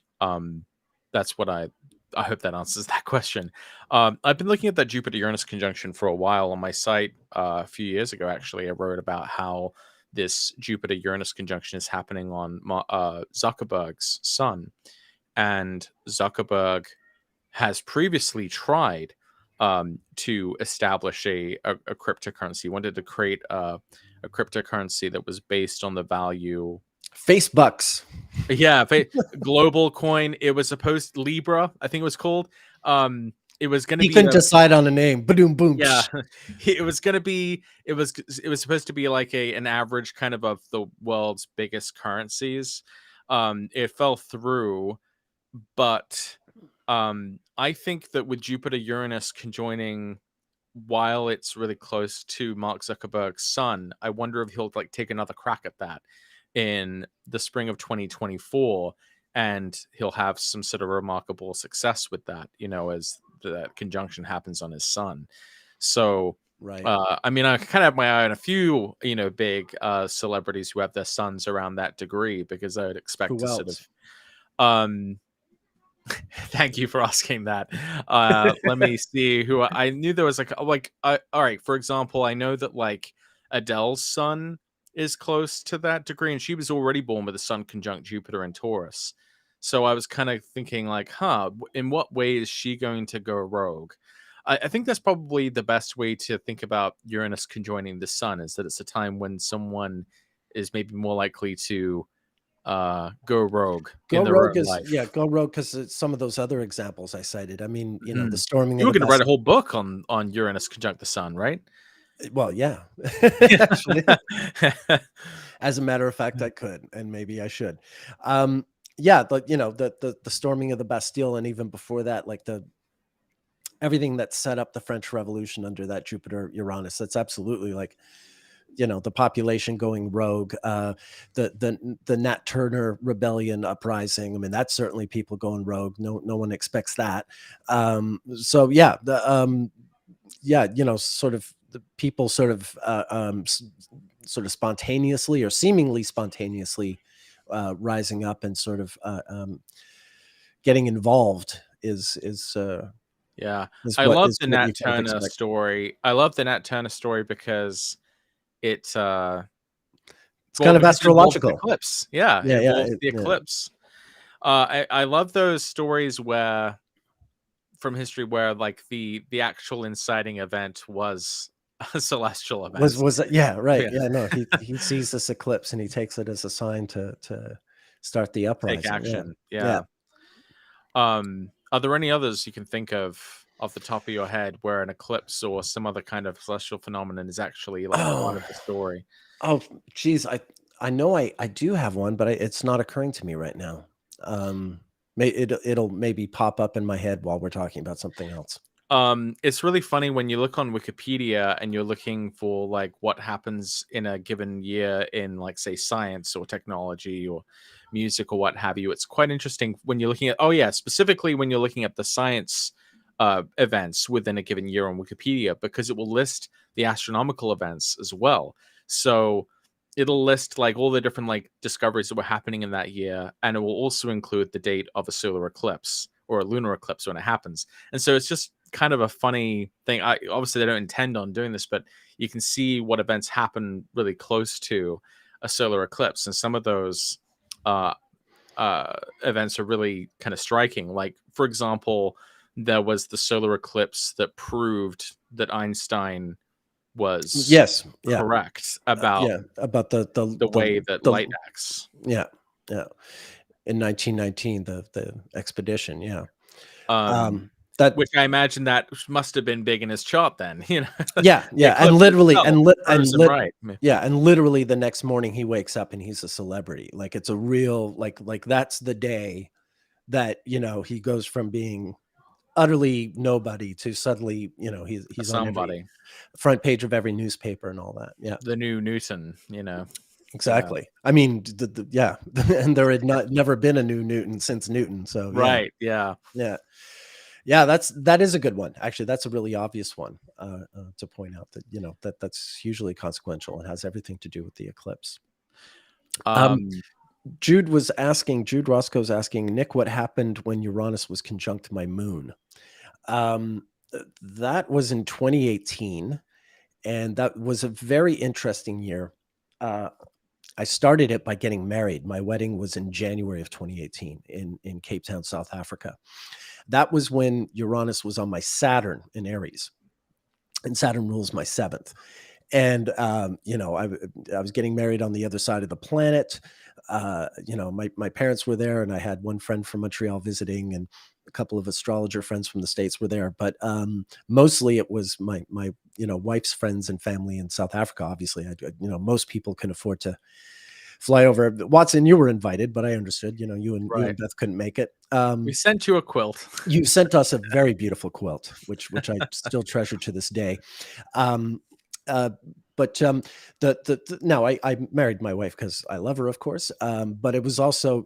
that's what I hope that answers that question. I've been looking at that Jupiter-Uranus conjunction for a while on my site. A few years ago, actually, I wrote about how this Jupiter-Uranus conjunction is happening on Zuckerberg's sun, and Zuckerberg has previously tried to establish a cryptocurrency. He wanted to create a cryptocurrency that was based on the value. Facebucks. Yeah, global coin. It was supposed Libra, I think it was called. It was going to He be couldn't decide on a name. Boom, boom. yeah. It was going to be. It was supposed to be like an average kind of the world's biggest currencies. It fell through, but I think that with Jupiter Uranus conjoining while it's really close to Mark Zuckerberg's sun, I wonder if he'll like take another crack at that in the spring of 2024, and he'll have some sort of remarkable success with that, as that conjunction happens on his sun. So right. I mean, I kind of have my eye on a few big celebrities who have their suns around that degree, because I would expect Who to else? sort of thank you for asking that. Let me see who I knew there was all right. For example, I know that like Adele's sun is close to that degree, and she was already born with a sun conjunct Jupiter and Taurus. So I was kind of thinking like, in what way is she going to go rogue? I think that's probably the best way to think about Uranus conjoining the sun, is that it's a time when someone is maybe more likely to go rogue in their own life. Go rogue because some of those other examples I cited. I mean, the storming. You were going to write a whole book on Uranus conjunct the sun, right? Well, yeah. Actually, as a matter of fact, I could, and maybe I should. Yeah, but the storming of the Bastille, and even before that, like everything that set up the French Revolution under that Jupiter-Uranus. That's absolutely like, the population going rogue, the Nat Turner rebellion uprising. I mean, that's certainly people going rogue. No one expects that. So yeah, sort of the people sort of spontaneously or seemingly spontaneously rising up and sort of getting involved is yeah. I love the Nat Turner story. I love the Nat Turner story because it's kind of astrological. Eclipse. Yeah, it involves the eclipse. I love those stories from history where like the actual inciting event was a celestial event. Was yeah, right. Yeah, no, he sees this eclipse and he takes it as a sign to start the uprising. Take action. Yeah. Are there any others you can think of off the top of your head where an eclipse or some other kind of celestial phenomenon is actually like part of the story? Oh, geez, I know I do have one, but it's not occurring to me right now. It'll maybe pop up in my head while we're talking about something else. It's really funny when you look on Wikipedia and you're looking for like what happens in a given year in like say science or technology or music or what have you. It's quite interesting when you're looking at specifically when you're looking at the science events within a given year on Wikipedia, because it will list the astronomical events as well. So it'll list like all the different like discoveries that were happening in that year, and it will also include the date of a solar eclipse or a lunar eclipse when it happens. And so it's just kind of a funny thing. Obviously they don't intend on doing this, but you can see what events happen really close to a solar eclipse, and some of those events are really kind of striking. Like, for example, there was the solar eclipse that proved that Einstein was Yes. Yeah. correct about About the way that light acts. Yeah. In 1919, the expedition. Yeah. That Which I imagine that must have been big in his chart then, you know. Yeah, The and eclipse literally, itself proves him right. and literally the next morning he wakes up and he's a celebrity. Like it's a real like that's the day that he goes from being utterly nobody to suddenly he's on every Somebody. front page of every newspaper and all that. Yeah, The new Newton, you know. exactly. I mean, yeah, and there had never been a new Newton since Newton. So Right. Yeah. Yeah, that is a good one. Actually, that's a really obvious one to point out that that's hugely consequential and has everything to do with the eclipse. Jude Roscoe's asking, Nick, what happened when Uranus was conjunct my moon? That was in 2018, and that was a very interesting year. I started it by getting married. My wedding was in January of 2018 in Cape Town, South Africa. That was when Uranus was on my Saturn in Aries, and Saturn rules my seventh. And I was getting married on the other side of the planet. My parents were there, and I had one friend from Montreal visiting, and a couple of astrologer friends from the States were there. But mostly it was my wife's friends and family in South Africa. Obviously, most people can afford to fly over. Watson, you were invited, but I understood. You and Beth couldn't make it. We sent you a quilt. You sent us a very beautiful quilt, which I still treasure to this day. But now I married my wife because I love her, of course. But it was also,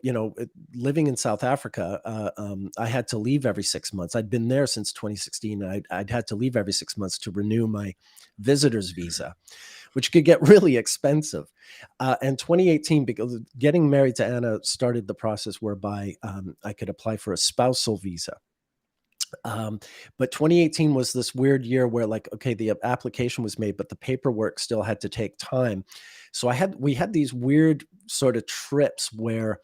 living in South Africa, I had to leave every 6 months. I'd been there since 2016. And I'd had to leave every 6 months to renew my visitor's visa, which could get really expensive. And 2018, because getting married to Anna started the process whereby I could apply for a spousal visa. But 2018 was this weird year where the application was made, but the paperwork still had to take time. So we had these weird sort of trips where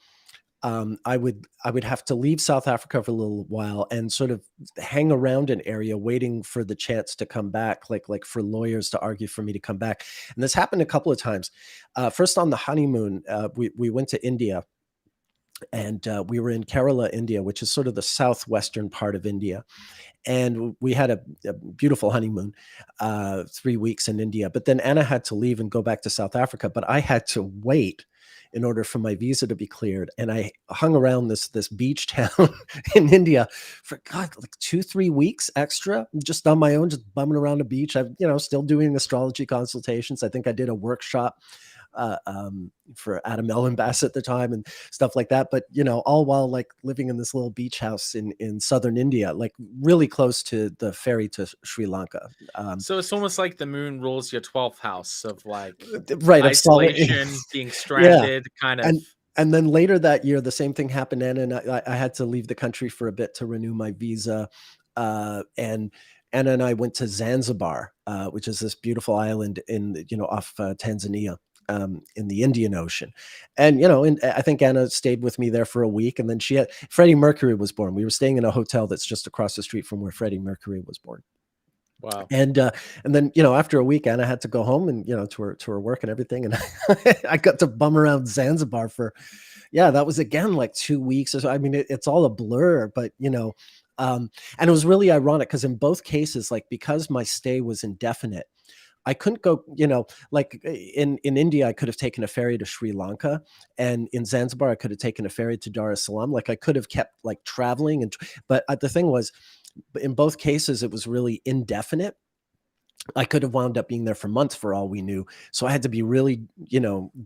I would have to leave South Africa for a little while and sort of hang around an area waiting for the chance to come back, like for lawyers to argue for me to come back. And this happened a couple of times. First on the honeymoon, we went to India. And we were in Kerala, India, which is sort of the southwestern part of India. And we had a beautiful honeymoon, 3 weeks in India. But then Anna had to leave and go back to South Africa. But I had to wait in order for my visa to be cleared. And I hung around this beach town in India for, God, like 2-3 weeks extra, just on my own, just bumming around the beach. I'm, still doing astrology consultations. I think I did a workshop for Adam Ellenbass at the time and stuff like that. But, all while living in this little beach house in southern India, really close to the ferry to Sri Lanka. So it's almost like the moon rules your 12th house of right, isolation, being stranded, kind of. And then later that year, the same thing happened. And I had to leave the country for a bit to renew my visa. And Anna and I went to Zanzibar, which is this beautiful island off Tanzania. In the Indian Ocean. And, and I think Anna stayed with me there for a week. And then Freddie Mercury was born. We were staying in a hotel that's just across the street from where Freddie Mercury was born. Wow. And then, after a week, Anna had to go home and, to her work and everything. And I got to bum around Zanzibar that was again, 2 weeks. I mean, it's all a blur, but, and it was really ironic because in both cases, because my stay was indefinite, I couldn't go, in India, I could have taken a ferry to Sri Lanka, and in Zanzibar, I could have taken a ferry to Dar es Salaam. I could have kept traveling. But the thing was, in both cases, it was really indefinite. I could have wound up being there for months for all we knew. So I had to be really,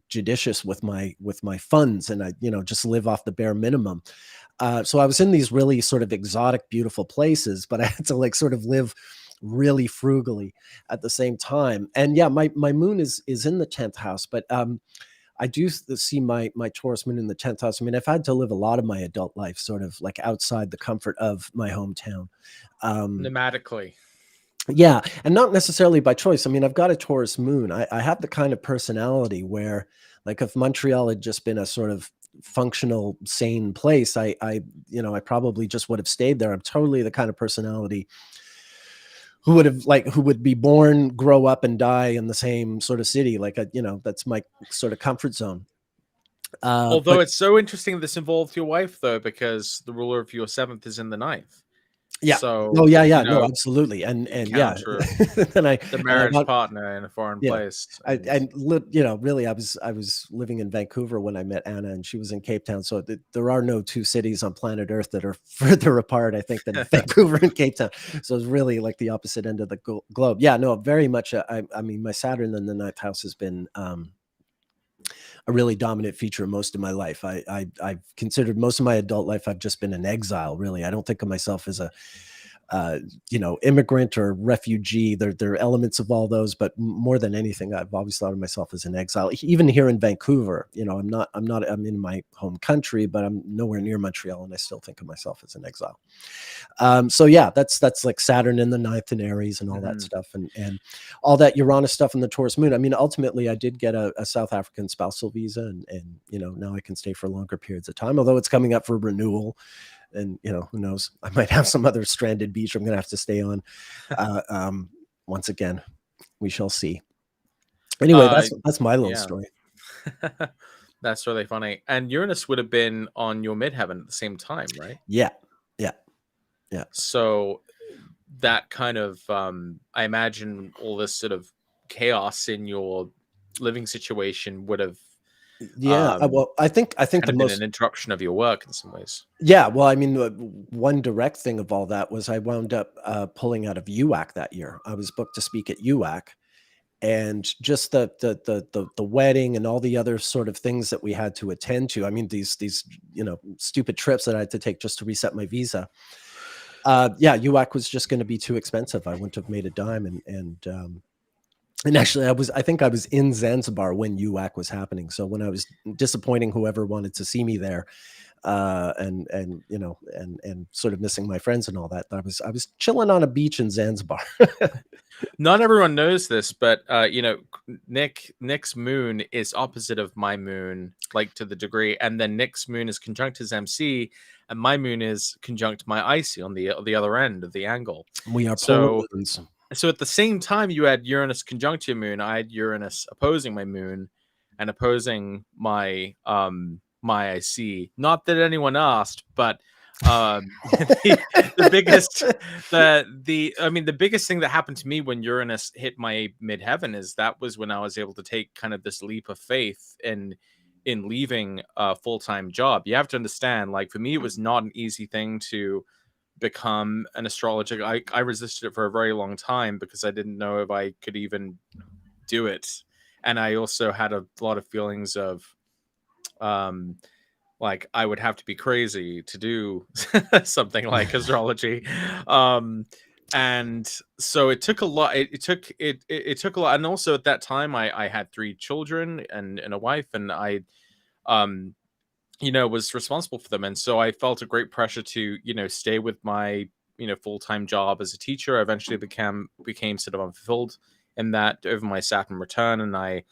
judicious with my funds, and I, just live off the bare minimum. So I was in these really sort of exotic, beautiful places, but I had to sort of live really frugally at the same time. And yeah, my moon is in the 10th house, but I do see my Taurus moon in the 10th house. I mean, I've had to live a lot of my adult life sort of outside the comfort of my hometown. Nomadically. Yeah, and not necessarily by choice. I mean, I've got a Taurus moon. I have the kind of personality where, if Montreal had just been a sort of functional, sane place, I probably just would have stayed there. I'm totally the kind of personality who would be born, grow up, and die in the same sort of city. Like, that's my sort of comfort zone. Although But it's so interesting this involved your wife, though, because the ruler of your seventh is in the ninth. yeah, So, no, absolutely, and yeah, encounter and I the and I marriage want partner in a foreign yeah. place. And Really, I was living in Vancouver when I met Anna, and she was in Cape Town. So there are no two cities on planet Earth that are further apart, I think, than Vancouver and Cape Town. So it's really like the opposite end of the globe. Yeah, no, very much. I mean, my Saturn in the ninth house has been a really dominant feature of most of my life. I've considered most of my adult life I've just been in exile. Really, I don't think of myself as a immigrant or refugee. There are elements of all those, but more than anything, I've always thought of myself as an exile. Even here in Vancouver, I'm in my home country, but I'm nowhere near Montreal, and I still think of myself as an exile. So yeah, that's like Saturn in the ninth in Aries and all that stuff, and all that Uranus stuff in the Taurus moon. I mean, ultimately, I did get a South African spousal visa, and now I can stay for longer periods of time, although it's coming up for renewal. And who knows, I might have some other stranded beach I'm gonna have to stay on. Once again, we shall see. Anyway, that's my little story. That's really funny. And Uranus would have been on your midheaven at the same time, right? Yeah. So that kind of I imagine all this sort of chaos in your living situation would have Well, I think the been most an interruption of your work in some ways. Yeah, well, I mean, one direct thing of all that was I wound up pulling out of UAC that year. I was booked to speak at UAC, and just the wedding and all the other sort of things that we had to attend to. I mean, these stupid trips that I had to take just to reset my visa. UAC was just going to be too expensive. I wouldn't have made a dime, and actually, I think I was in Zanzibar when UAC was happening. So when I was disappointing whoever wanted to see me there, and sort of missing my friends and all that, I was chilling on a beach in Zanzibar. Not everyone knows this, but Nick's moon is opposite of my moon, like to the degree, and then Nick's moon is conjunct his MC, and my moon is conjunct my IC on the other end of the angle. We are polar moons. So at the same time you had Uranus conjunct your moon, I had Uranus opposing my moon and opposing my my IC. Not that anyone asked, but the biggest thing that happened to me when Uranus hit my midheaven is that was when I was able to take kind of this leap of faith in leaving a full-time job. You have to understand, like, for me, it was not an easy thing to become an astrologer. I resisted it for a very long time because I didn't know if I could even do it. And I also had a lot of feelings of like I would have to be crazy to do something like astrology. And so it took a lot. It took a lot. And also at that time I had 3 children and a wife, and I was responsible for them. And so I felt a great pressure to, stay with my, full-time job as a teacher. I eventually became sort of unfulfilled in that over my Saturn return. And I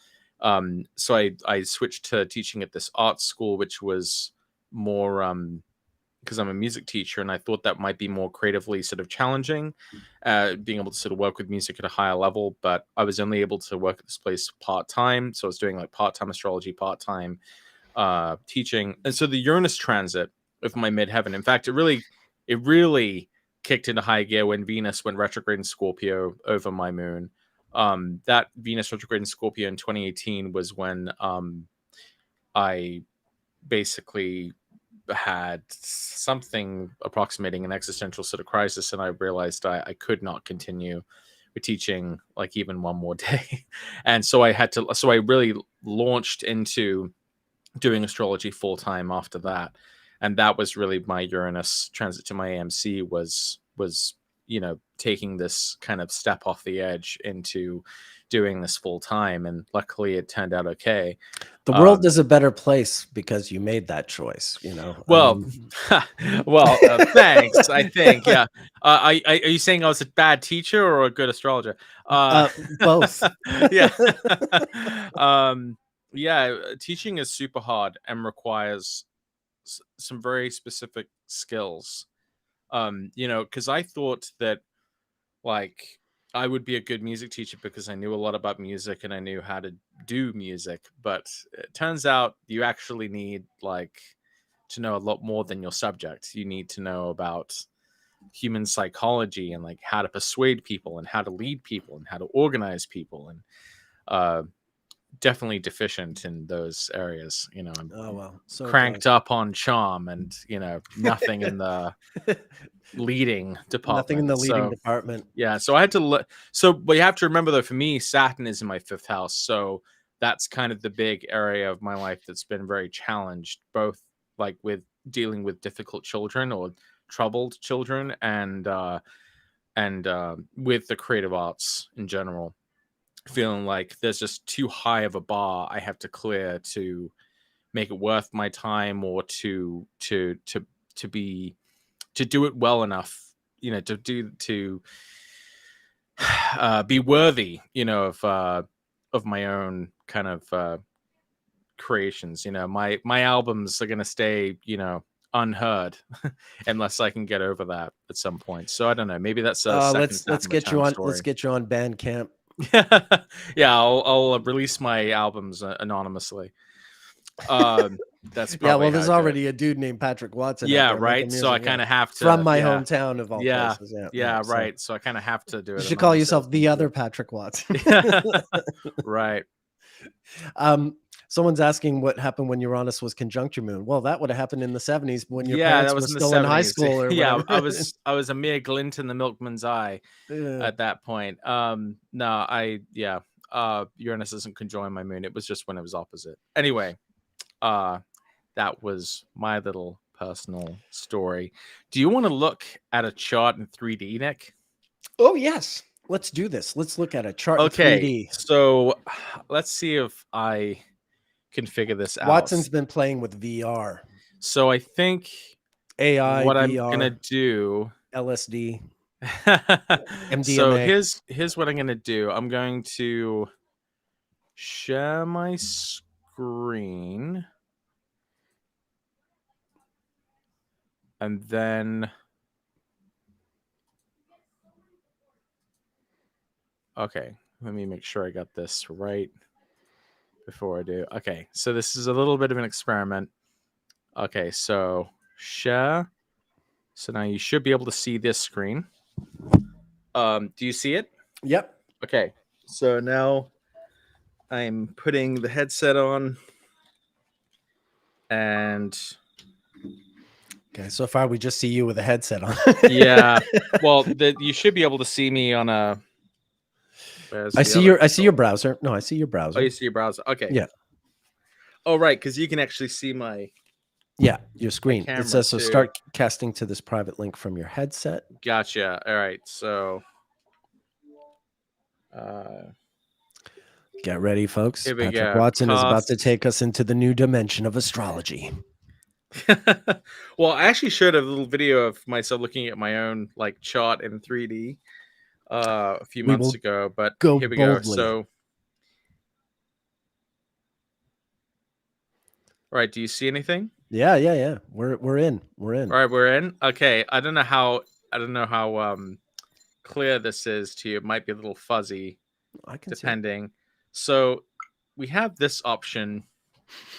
switched to teaching at this art school, which was more, because I'm a music teacher, and I thought that might be more creatively sort of challenging, being able to sort of work with music at a higher level. But I was only able to work at this place part-time. So I was doing like part-time astrology, part-time teaching. And so the Uranus transit of my midheaven, in fact, it really kicked into high gear when Venus went retrograde in Scorpio over my moon. That Venus retrograde in Scorpio in 2018 was when I basically had something approximating an existential sort of crisis, and I realized I could not continue with teaching like even one more day. And so I really launched into doing astrology full time after that. And that was really my Uranus transit to my AMC was taking this kind of step off the edge into doing this full time. And luckily it turned out okay. The world is a better place because you made that choice, Well, thanks. I think, yeah. Are you saying I was a bad teacher or a good astrologer? Both. Yeah. Yeah, teaching is super hard and requires some very specific skills. Because I thought that like I would be a good music teacher because I knew a lot about music and I knew how to do music, but it turns out you actually need like to know a lot more than your subject. You need to know about human psychology and like how to persuade people and how to lead people and how to organize people, and uh definitely deficient in those areas. I'm Oh well, so cranked up on charm and nothing in the leading nothing in department. the leading So department. yeah, so I had to but you have to remember though, for me, Saturn is in my 5th house, so that's kind of the big area of my life that's been very challenged, both like with dealing with difficult children or troubled children, and with the creative arts in general, feeling like there's just too high of a bar I have to clear to make it worth my time, or to be to do it well enough, to be worthy, of my own kind of creations. My albums are gonna stay, unheard unless I can get over that at some point. So I don't know. Maybe that's a second Let's Saturn get you return on. Let's story. get you on Bandcamp. Yeah, I'll release my albums anonymously. That's Yeah, probably well, how there's I do it. already a dude named Patrick Watson out Yeah, there making right. So I music. kind Yeah, of have from to. my Yeah, hometown of all yeah, places. Yeah, yeah. yeah, So right. So I kind of have to do you it should call anonymously. yourself the other Patrick Watson. Right. Someone's asking what happened when Uranus was conjunct your moon. Well, that would have happened in the 70s when your Yeah, that parents were was in the still in high 70s. school or Yeah, whatever. I was a mere glint in the milkman's eye Yeah. at that point. No, Uranus isn't conjoined my moon. It was just when it was opposite. Anyway, that was my little personal story. Do you want to look at a chart in 3D, Nick? Oh yes, let's do this. Let's look at a chart in Okay, 3D. so let's see if I can figure this out. Watson's been playing with VR, So I think AI, what I'm gonna VR, do. LSD, So MDMA. here's what I'm gonna do. I'm going to share my screen, and then okay, let me make sure I got this right before I do. Okay, so this is a little bit of an experiment. Okay, so share. So now you should be able to see this screen. Do you see it? Yep. Okay, so now I'm putting the headset on, and Okay, so far we just see you with a headset on. yeah, well, you should be able to see me on a. I see your browser. No, I see your browser. Oh, you see your browser. Okay. Yeah. Oh, right, because you can actually see my. Yeah, your screen. camera It says so. too. Start casting to this private link from your headset. Gotcha. All right, so. Get ready, folks. Here we Patrick go. Watson is about to Cast. take us into the new dimension of astrology. Well, I actually showed a little video of myself looking at my own like chart in 3D a few months ago, but go here we boldly. go. So, all right, do you see anything? Yeah. We're in. We're in. All right, we're in. Okay, I don't know how clear this is to you. It might be a little fuzzy, I can depending. So we have this option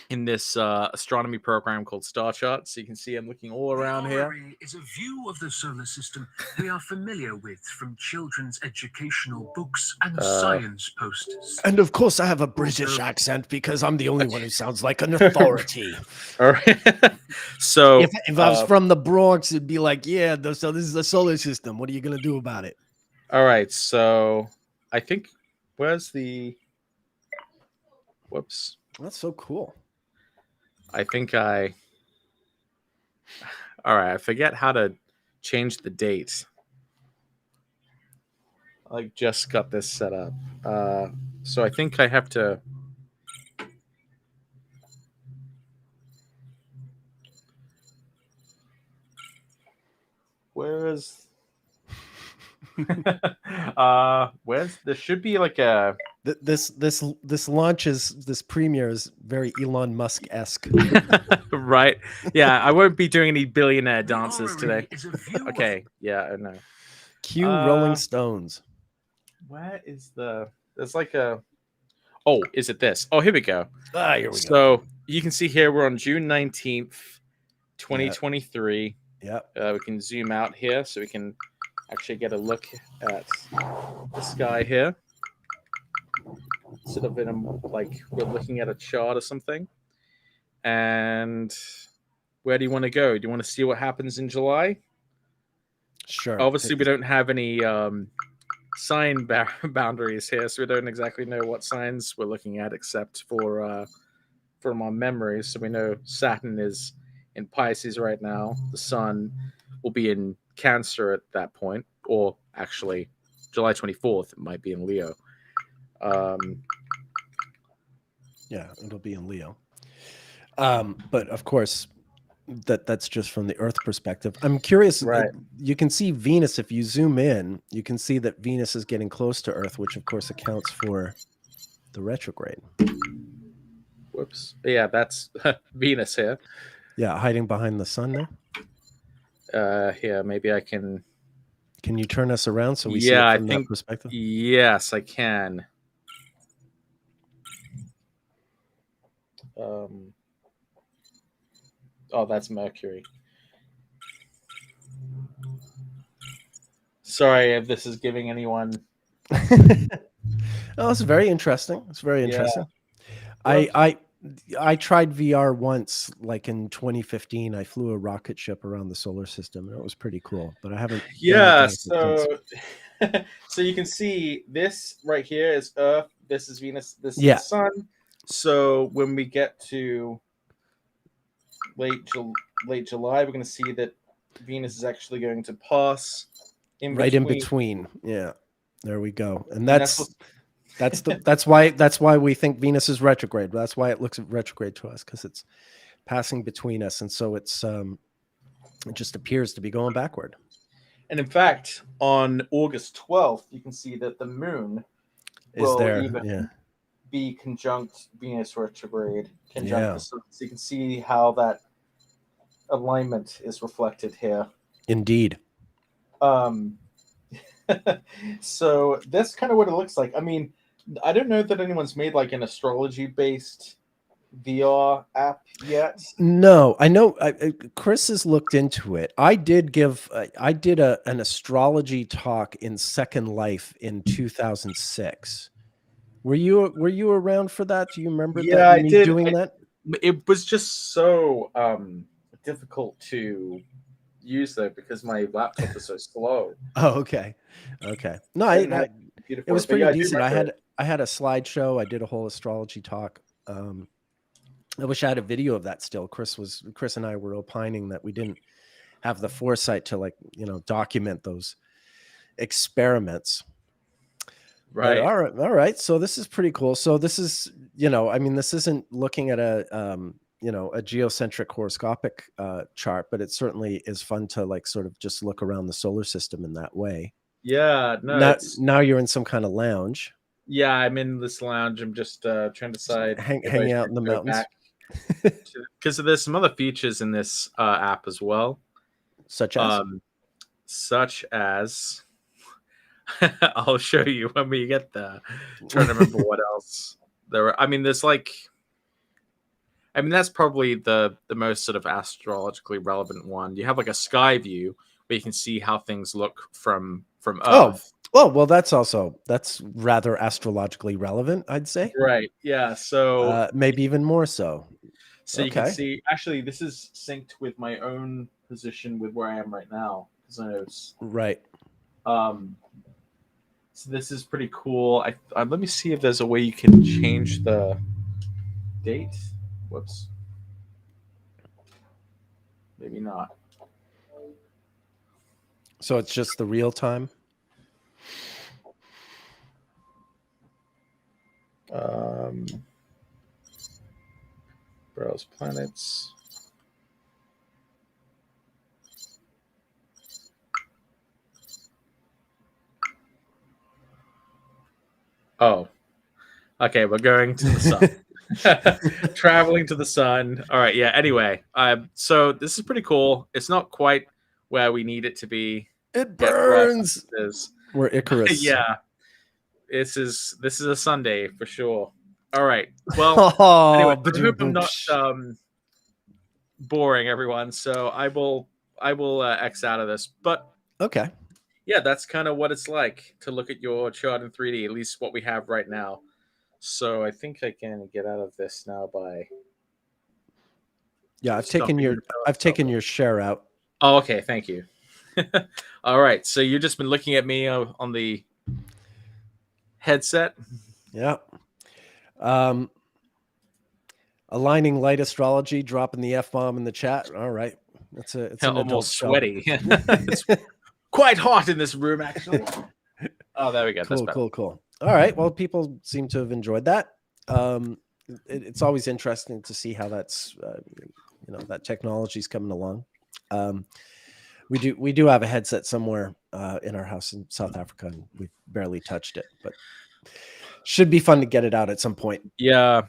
in this astronomy program called Star Chart. So you can see I'm looking all around here. Is a view of the solar system we are familiar with from children's educational books and science posters. And of course, I have a British accent because I'm the only one who sounds like an authority. All right. So if I was from the Bronx, it'd be like, yeah, so this is the solar system. What are you gonna do about it? All right. So I think where's the. Whoops. That's so cool. I think all right, I forget how to change the date. I just got this set up. So I think I have to. Where is. Where's there should be like a This launch is this premiere is very Elon Musk-esque. Right? Yeah, I won't be doing any billionaire The dances orrery today. is a view of Okay, yeah, I know. Cue Rolling Uh, Stones. Where is the? There's like a. Oh, is it this? Oh, here we go. Here we go. So you can see here we're on June 19th, 2023. Yep. We can zoom out here so we can actually get a look at the sky here. Sort of in a, like we're looking at a chart or something. And where do you want to go? Do you want to see what happens in July? Sure. Obviously, we don't have any sign boundaries here, so we don't exactly know what signs we're looking at, except for from our memories. So we know Saturn is in Pisces right now. The Sun will be in Cancer at that point, or actually, July 24th, it might be in Leo. Yeah, it'll be in Leo. But of course, that's just from the Earth perspective. I'm curious. Right. You can see Venus if you zoom in. You can see that Venus is getting close to Earth, which of course accounts for the retrograde. Whoops. Yeah, that's Venus here. Yeah, hiding behind the sun there. Here, maybe I can. Can you turn us around so we see Yeah, it I from think. that perspective? Yes, I can. Oh, that's Mercury. Sorry if this is giving anyone. Oh, it's very interesting. It's very interesting. Yeah. I tried VR once, like in 2015. I flew a rocket ship around the solar system, and it was pretty cool. But I haven't. Yeah. done it since. So, so you can see this right here is Earth. This is Venus. This is Yeah. the Sun. So when we get to late July, we're going to see that Venus is actually going to pass in between. Yeah, there we go. And that's why we think Venus is retrograde. That's why it looks retrograde to us, because it's passing between us, and so it's it just appears to be going backward. And in fact, on August 12th, you can see that the Moon will be conjunct Venus retrograde, conjunct the Sun. So you can see how that alignment is reflected here. Indeed. So that's kind of what it looks like. I mean, I don't know that anyone's made like an astrology-based VR app yet. No, I know Chris has looked into it. I did an astrology talk in Second Life in 2006. Were you around for that? Do you remember Yeah, I did. doing that? It was just so difficult to use though because my laptop was so slow. Oh, okay. No, it was pretty decent. I had a slideshow. I did a whole astrology talk. I wish I had a video of that still. Chris and I were opining that we didn't have the foresight to document those experiments. Right. But all right. So this is pretty cool. So this is, this isn't looking at a geocentric horoscopic chart, but it certainly is fun to sort of just look around the solar system in that way. Yeah. No. Now you're in some kind of lounge. Yeah, I'm in this lounge. I'm just trying to decide hanging out in the mountains. Because there's some other features in this app as well, such as I'll show you when we get there. I'm trying to remember what else there are. I mean, that's probably the most sort of astrologically relevant one. You have like a sky view where you can see how things look from Earth. Well, that's rather astrologically relevant, I'd say. Right. Yeah. So maybe even more so. So you can see, actually, this is synced with my own position with where I am right now. Because I know it's right. So this is pretty cool. Let me see if there's a way you can change the date. Whoops. Maybe not. So it's just the real time. Browse planets. Oh, Okay, we're going to the sun. Traveling to the sun. All right, yeah. Anyway, so this is pretty cool. It's not quite where we need it to be. It Yet for our burns. purposes. We're Icarus. Yeah. This is a Sunday for sure. All right. Well, anyway, I hope I'm not boring everyone. So I will X out of this. But okay. yeah, that's kind of what it's like to look at your chart in 3D, at least what we have right now. So I think I can get out of this now by I've taken your share out. Oh, okay, thank you. All right, so you've just been looking at me on the headset. Yeah. Aligning light astrology, dropping the F-bomb in the chat. All right. It's almost sweaty. It's quite hot in this room, actually. Oh, there we go. Cool. All right. Well, people seem to have enjoyed that. It's always interesting to see how that's, that technology's coming along. We do have a headset somewhere in our house in South Africa, and we've barely touched it, but should be fun to get it out at some point. Yeah.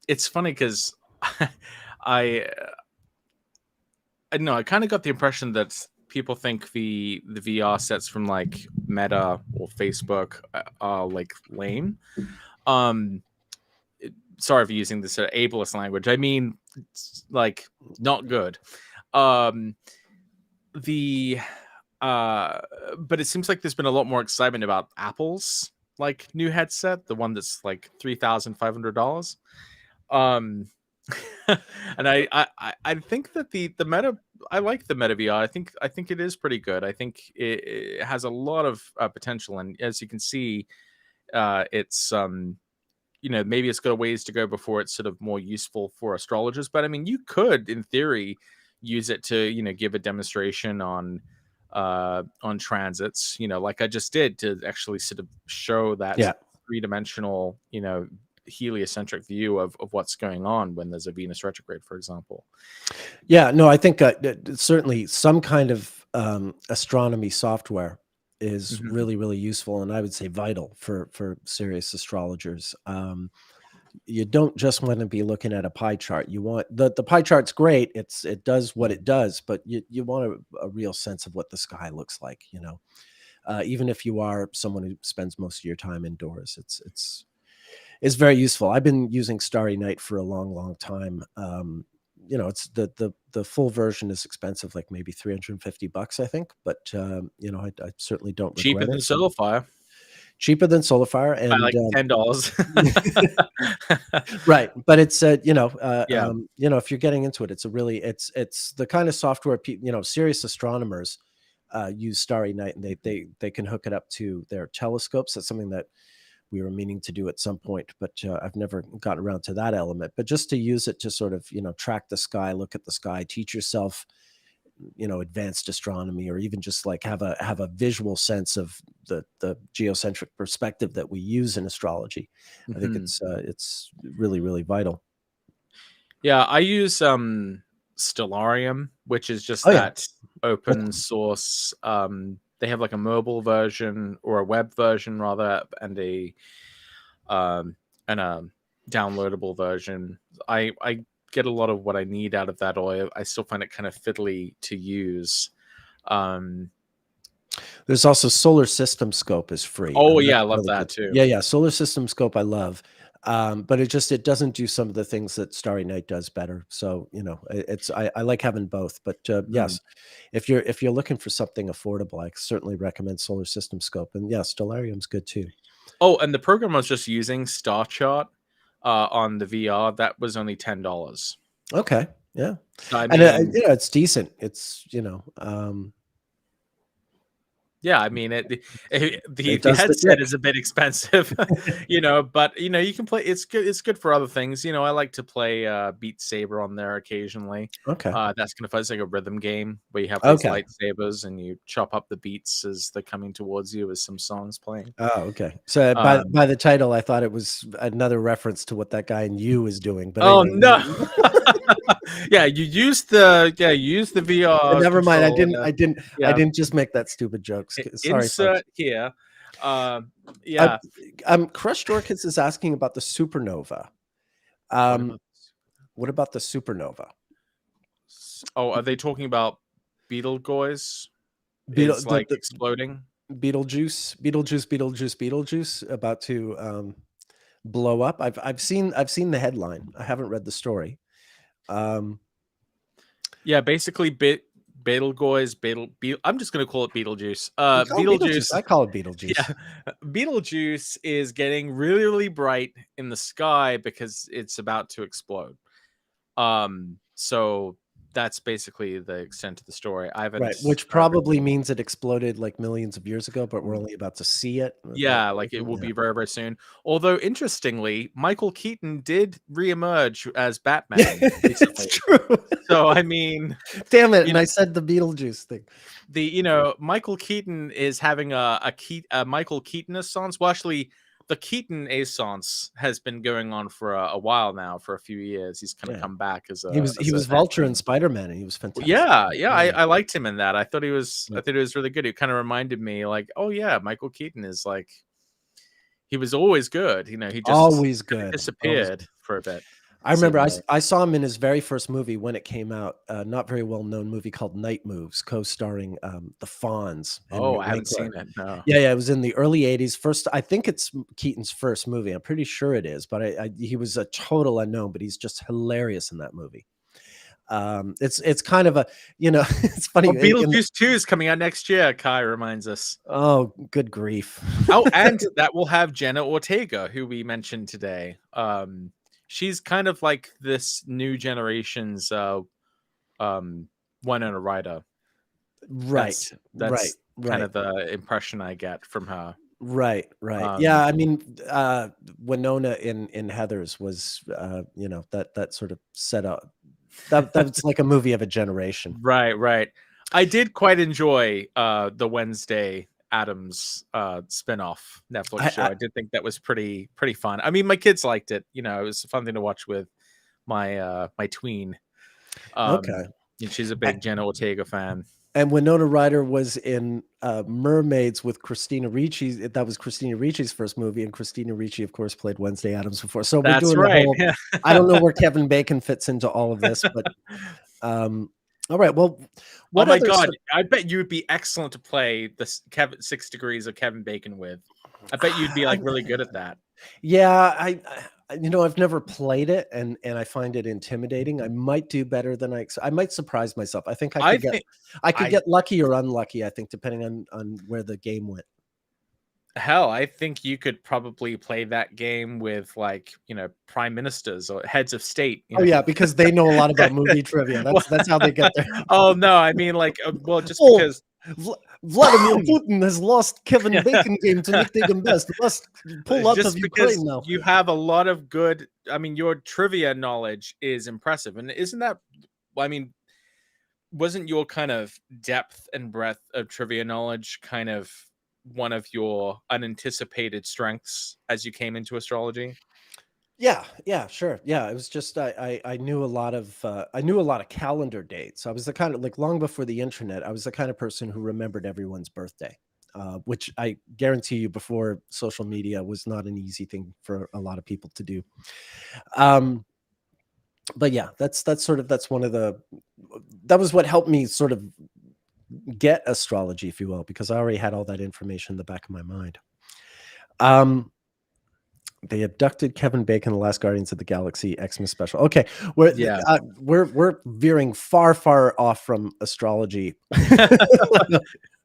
It's funny because I know I kind of got the impression that people think the VR sets from like Meta or Facebook are like lame. Sorry for using this ableist language. I mean, like not good. But it seems like there's been a lot more excitement about Apple's like new headset, the one that's like $3,500. And I think that the Meta, I like the Meta VR. I think it is pretty good. I think it has a lot of potential, and as you can see, it's maybe it's got a ways to go before it's sort of more useful for astrologers. But I mean, you could, in theory, use it to give a demonstration on transits, like I just did, to actually sort of show that three-dimensional, heliocentric view of what's going on when there's a Venus retrograde, for example. Yeah, no, I think certainly some kind of astronomy software is really, really useful, and I would say vital for serious astrologers. You don't just want to be looking at a pie chart. You want the pie chart's great. It does what it does, but you want a real sense of what the sky looks like. Even if you are someone who spends most of your time indoors, it's very useful. I've been using Starry Night for a long, long time. It's the full version is expensive, like maybe $350, I think. But I certainly don't regret cheaper than Solarfire. Cheaper than Solarfire, and by like $10. Right, but it's if you're getting into it, it's the kind of software serious astronomers use Starry Night, and they can hook it up to their telescopes. That's something that we were meaning to do at some point, but I've never gotten around to that element. But just to use it to sort of track the sky, look at the sky, teach yourself advanced astronomy, or even just like have a visual sense of the geocentric perspective that we use in astrology. I think it's really, really vital. Yeah, I use Stellarium, which is just open source. They have like a mobile version, or a web version rather, and a downloadable version. I get a lot of what I need out of that, or I still find it kind of fiddly to use. There's also Solar System Scope is free. Oh yeah, I love that too. Yeah, Solar System Scope I love, but it doesn't do some of the things that Starry Night does better. So I like having both. But yes, if you're looking for something affordable, I certainly recommend Solar System Scope, and Stellarium's good too. Oh, and the program I was just using, Star Chart, on the VR, that was only $10. Okay, yeah, I mean, and it's decent. It's yeah, I mean the headset is a bit expensive, but you can play. It's good. It's good for other things. I like to play Beat Saber on there occasionally. Okay, that's kind of fun. It's like a rhythm game where you have these lightsabers and you chop up the beats as they're coming towards you with some songs playing. Oh, okay. So by the title, I thought it was another reference to what that guy in You is doing. But anyway. No. Yeah, you use the VR. Never mind. I didn't just make that stupid joke. Sorry, insert here. Yeah. Crush Dorcas is asking about the supernova. What about the supernova? Oh, are they talking about Betelgeuse? Beetle, Is like exploding? Beetlejuice about to blow up. I've seen the headline. I haven't read the story. Yeah, basically Betelgeuse, I'm just gonna call it Beetlejuice. Beetlejuice. I call it Beetlejuice. Yeah, Beetlejuice is getting really, really bright in the sky because it's about to explode. So that's basically the extent of the story. I haven't, Right, which probably means it exploded like millions of years ago, but we're only about to see it. Yeah, like it will be very, very soon. Although interestingly, Michael Keaton did reemerge as Batman recently. It's true. So I mean, damn it! And I said the Beetlejuice thing. Michael Keaton is having a Michael Keaton-essence. Well, actually, the Keaton-essence has been going on for a while now, for a few years. He's kind of come back as a he was Vulture in Spider-Man, and he was fantastic. Yeah. I liked him in that. I thought he was really good. It kind of reminded me, like, oh yeah, Michael Keaton is like, he was always good. He just always good. Disappeared for a bit. I remember I saw him in his very first movie when it came out, not very well known movie called Night Moves, co-starring the Fonz. Oh, I haven't seen it. No. Yeah, it was in the early '80s. First, I think it's Keaton's first movie. I'm pretty sure it is, but he was a total unknown, but he's just hilarious in that movie. It's kind of a, it's funny. Well, Beetlejuice 2 is coming out next year, Kai reminds us. Oh, good grief. Oh, and that will have Jenna Ortega, who we mentioned today. She's kind of like this new generation's Winona Ryder. Right. That's kind of the impression I get from her. Right. Yeah, I mean, Winona in Heathers was, that sort of set up. That's like a movie of a generation. Right. I did quite enjoy the Wednesday Addams spinoff Netflix show. I did think that was pretty fun. I mean, my kids liked it. It was a fun thing to watch with my my tween. Okay. And she's a big Jenna Ortega fan. And Winona Ryder was in Mermaids with Christina Ricci. That was Christina Ricci's first movie, and Christina Ricci, of course, played Wednesday Addams before. So we're doing the whole. I don't know where Kevin Bacon fits into all of this, but all right. Well, oh my God, I bet you would be excellent to play the 6 Degrees of Kevin Bacon with. I bet you'd be like really good at that. Yeah, I've never played it, and I find it intimidating. I might do better than I might surprise myself. I think I could get lucky or unlucky, I think, depending on where the game went. Hell, I think you could probably play that game with, like, prime ministers or heads of state. Oh yeah, because they know a lot about movie trivia. That's how they get there. Oh no, I mean, like, well, just because Vladimir Putin has lost Kevin Bacon game to Nick Dagan best. Must pull out of Ukraine now. You have a lot of good. I mean, your trivia knowledge is impressive, and isn't that? I mean, wasn't your kind of depth and breadth of trivia knowledge kind of one of your unanticipated strengths as you came into astrology? Yeah, sure. Yeah, it was just I knew a lot of calendar dates. I was the kind of, like, long before the internet, I was the kind of person who remembered everyone's birthday, which I guarantee you, before social media, was not an easy thing for a lot of people to do. But yeah, that was what helped me sort of get astrology, if you will, because I already had all that information in the back of my mind. They abducted Kevin Bacon, The Last Guardians of the Galaxy Xmas special. Okay, we're veering far off from astrology.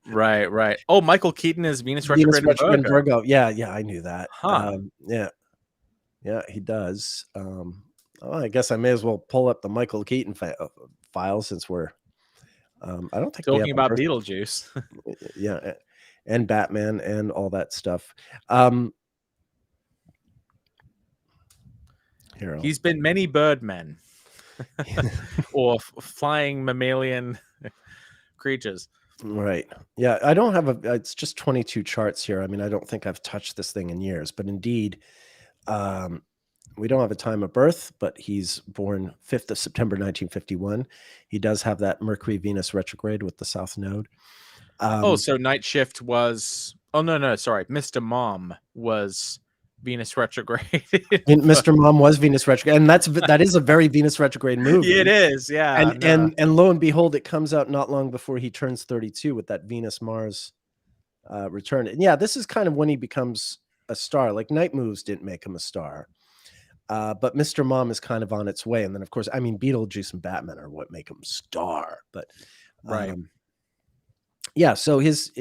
Right. Oh, Michael Keaton is Venus retrograde in Virgo. Yeah, I knew that. Huh. Yeah, he does. I guess I may as well pull up the Michael Keaton file, since we're. I don't think talking about Beetlejuice. Yeah, and Batman and all that stuff. He's been many Birdmen or flying mammalian creatures. Right. Yeah, I don't have it's just 22 charts here. I mean, I don't think I've touched this thing in years, but indeed, we don't have a time of birth, but he's born 5th of September 1951. He does have that Mercury-Venus retrograde with the South Node. So night shift was Oh no, sorry. Mr. Mom was Venus retrograde. And Mr. Mom was Venus retrograde, and that is a very Venus retrograde movie. It is, yeah. And lo and behold, it comes out not long before he turns 32 with that Venus Mars return. And yeah, this is kind of when he becomes a star. Like Night Moves didn't make him a star, but Mr. Mom is kind of on its way. And then, of course, I mean, Beetlejuice and Batman are what make him star. But Right. yeah, so his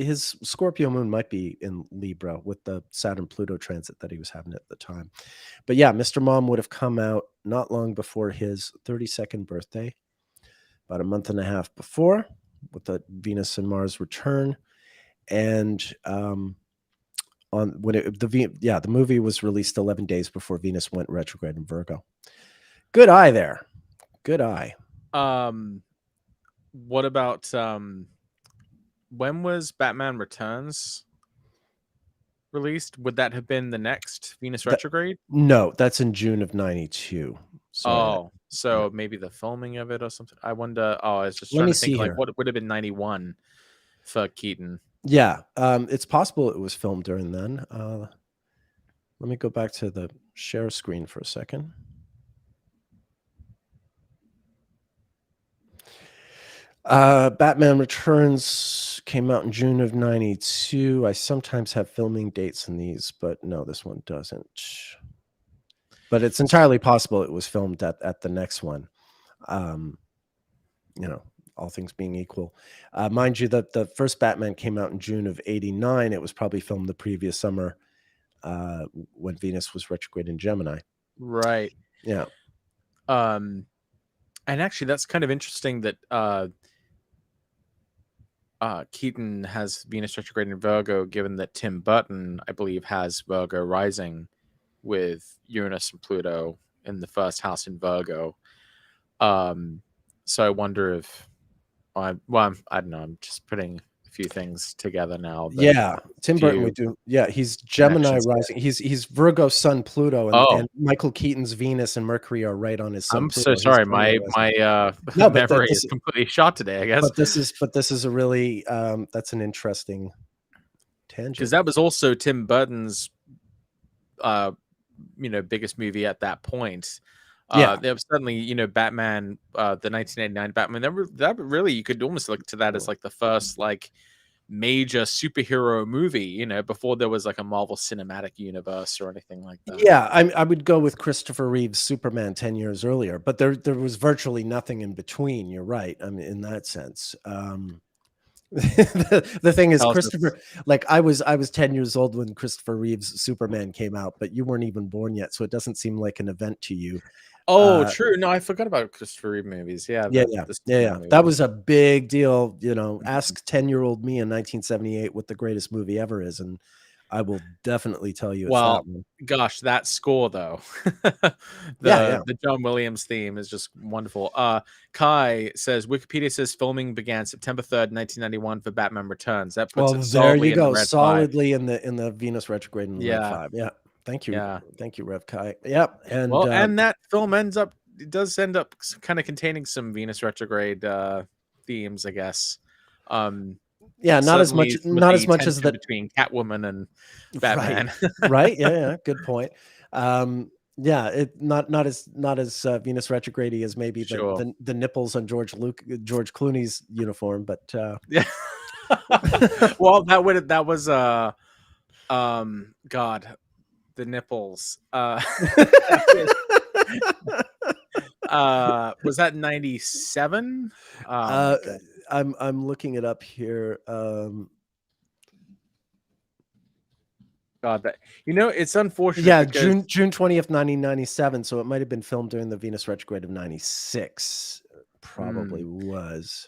Scorpio moon might be in Libra with the Saturn-Pluto transit that he was having at the time. But yeah, Mr. Mom would have come out not long before his 32nd birthday, about a month and a half before, with the Venus and Mars return. And the movie was released 11 days before Venus went retrograde in Virgo. Good eye there. Good eye. What about when was Batman Returns released? Would that have been the next Venus retrograde? No, that's in June of 92. So maybe the filming of it or something. I wonder. Oh, I was just Let trying me to think see like here. what would have been 91 for Keaton. Yeah, it's possible it was filmed during then. Let me go back to the share screen for a second. Batman Returns came out in June of 92. I sometimes have filming dates in these, but no, this one doesn't. But it's entirely possible it was filmed at the next one. All things being equal. Mind you, that the first Batman came out in June of 89. It was probably filmed the previous summer when Venus was retrograde in Gemini. Right. Yeah. And actually, that's kind of interesting that Keaton has Venus retrograde in Virgo, given that Tim Burton, I believe, has Virgo rising with Uranus and Pluto in the first house in Virgo. So I wonder if, I don't know. I'm just putting a few things together now. Yeah, Tim Burton would do. Yeah, he's Gemini rising. He's Virgo Sun Pluto, and Michael Keaton's Venus and Mercury are right on his Sun. I'm Pluto. so sorry. My memory is completely shot today, I guess. But this is a really that's an interesting tangent, because that was also Tim Burton's biggest movie at that point. There was certainly, Batman, the 1989 Batman. That really, you could almost look to that as like the first like major superhero movie, before there was like a Marvel Cinematic Universe or anything like that. Yeah, I would go with Christopher Reeve's Superman 10 years earlier, but there was virtually nothing in between. You're right. I mean, in that sense. The thing is, Christopher, like I was 10 years old when Christopher Reeve's Superman came out, but you weren't even born yet, so it doesn't seem like an event to you. Oh, true. No, I forgot about Christopher Reeve movies. Yeah. That was a big deal. Ask 10-year-old me in 1978 what the greatest movie ever is, and I will definitely tell you. Well, gosh, that score though, the John Williams theme is just wonderful. Kai says Wikipedia says filming began September 3rd, 1991 for Batman Returns. That puts it there you go, in solidly in the Venus retrograde in the Red 5. Yeah. Thank you. Yeah. Thank you, Rev Kai. Yep. And and that film does end up kind of containing some Venus retrograde themes, I guess. Yeah, not as much as that between Catwoman and Batman. Right. Yeah. Good point. Yeah, not as Venus retrograde as maybe the nipples on George Clooney's uniform, but yeah. Well, that was God. The nipples. Was that 97? I'm looking it up here. God, that it's unfortunate. Yeah, June 20th, 1997. So it might have been filmed during the Venus retrograde of 96. Probably was.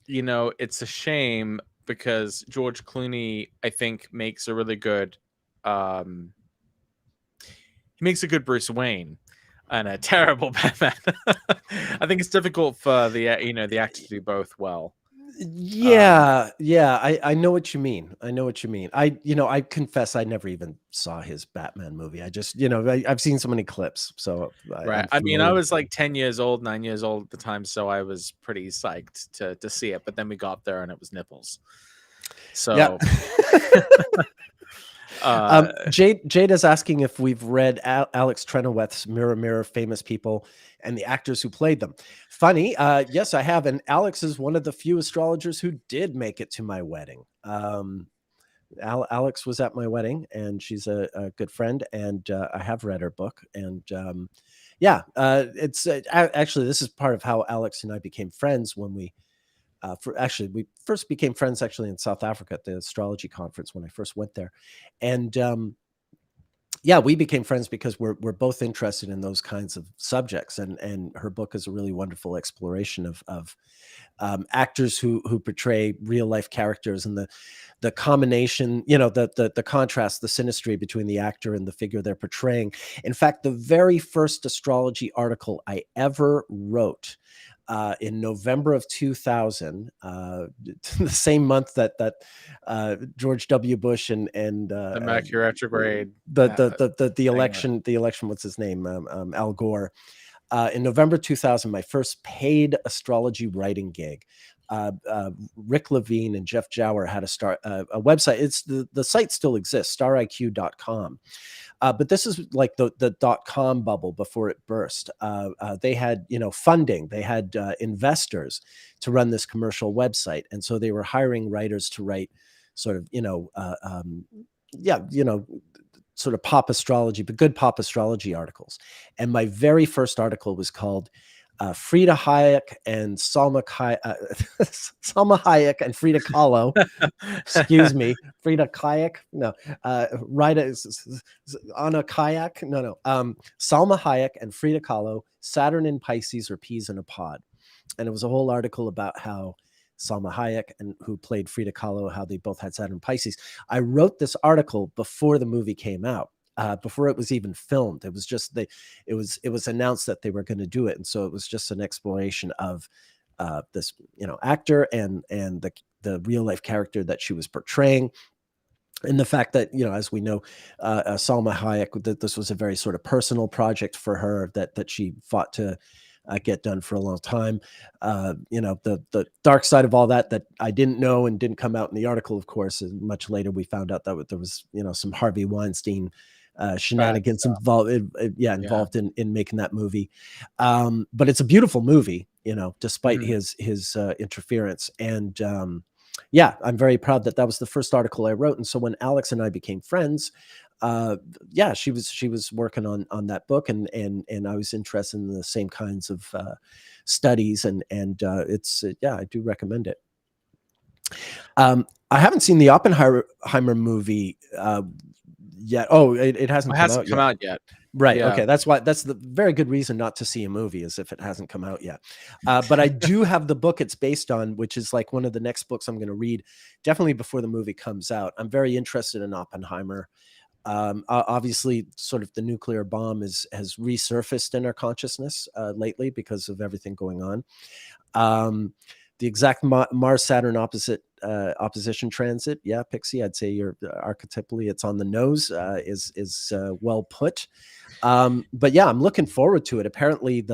It's a shame because George Clooney, I think, makes a really good. He makes a good Bruce Wayne and a terrible Batman. I think it's difficult for the actor to do both well. Yeah, I know what you mean. I confess I never even saw his Batman movie. I just, I've seen so many clips. So right. I mean, I was like 9 years old at the time, so I was pretty psyched to see it. But then we got there and it was nipples. So Jade is asking if we've read Alex Trenoweth's Mirror Mirror, Famous People and the actors who played them. Funny. Yes, I have. And Alex is one of the few astrologers who did make it to my wedding. Alex was at my wedding, and she's a good friend, and I have read her book. And it's actually, this is part of how Alex and I became friends when we first became friends actually in South Africa at the Astrology conference when I first went there. And we became friends because we're both interested in those kinds of subjects. And her book is a really wonderful exploration of actors who portray real life characters, and the combination, the contrast, the synastry between the actor and the figure they're portraying. In fact, the very first astrology article I ever wrote in November of 2000, the same month that George W. Bush and the Mercury retrograde, the election, what's his name, Al Gore. In November 2000, my first paid astrology writing gig. Rick Levine and Jeff Jower had to start a website. It's the site still exists, stariq.com. But this is like the .com bubble before it burst. They had, funding. They had investors to run this commercial website. And so they were hiring writers to write sort of, sort of pop astrology, but good pop astrology articles. And my very first article was called Frida Hayek and Salma Hayek and Frida Kahlo. Excuse me, Frida Kayak. No, Rita on a kayak. No. Salma Hayek and Frida Kahlo, Saturn in Pisces or peas in a pod. And it was a whole article about how Salma Hayek and who played Frida Kahlo, how they both had Saturn in Pisces. I wrote this article before the movie came out. Before it was even filmed. It was just it was announced that they were going to do it, and so it was just an exploration of this actor and the real life character that she was portraying, and the fact that as we know, Salma Hayek, that this was a very sort of personal project for her that she fought to get done for a long time. The dark side of all that I didn't know and didn't come out in the article, of course. And much later we found out that there was some Harvey Weinstein shenanigans involved in making that movie. But it's a beautiful movie, despite his interference. And I'm very proud that was the first article I wrote. And so when Alex and I became friends, she was working on that book, and I was interested in the same kinds of studies, and it's I do recommend it. I haven't seen the Oppenheimer movie yet. Oh, it hasn't come out yet. Right. Yeah. Okay. That's the very good reason not to see a movie, is if it hasn't come out yet. But I do have the book it's based on, which is like one of the next books I'm going to read definitely before the movie comes out. I'm very interested in Oppenheimer. Obviously, sort of the nuclear bomb has resurfaced in our consciousness lately because of everything going on. The exact Mars-Saturn opposition transit, Pixie, I'd say you're archetypally it's on the nose, is well put. But I'm looking forward to it. Apparently,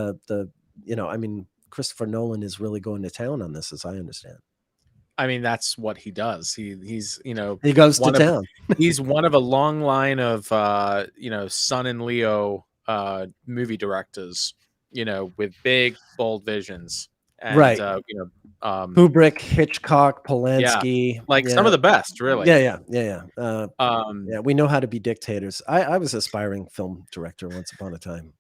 Christopher Nolan is really going to town on this, as I understand. I mean, that's what he does. He goes to town. He's one of a long line of Sun and Leo movie directors, with big bold visions. And, right. Kubrick, Hitchcock, Polanski, some of the best, really. Yeah. We know how to be dictators. I was an aspiring film director once upon a time.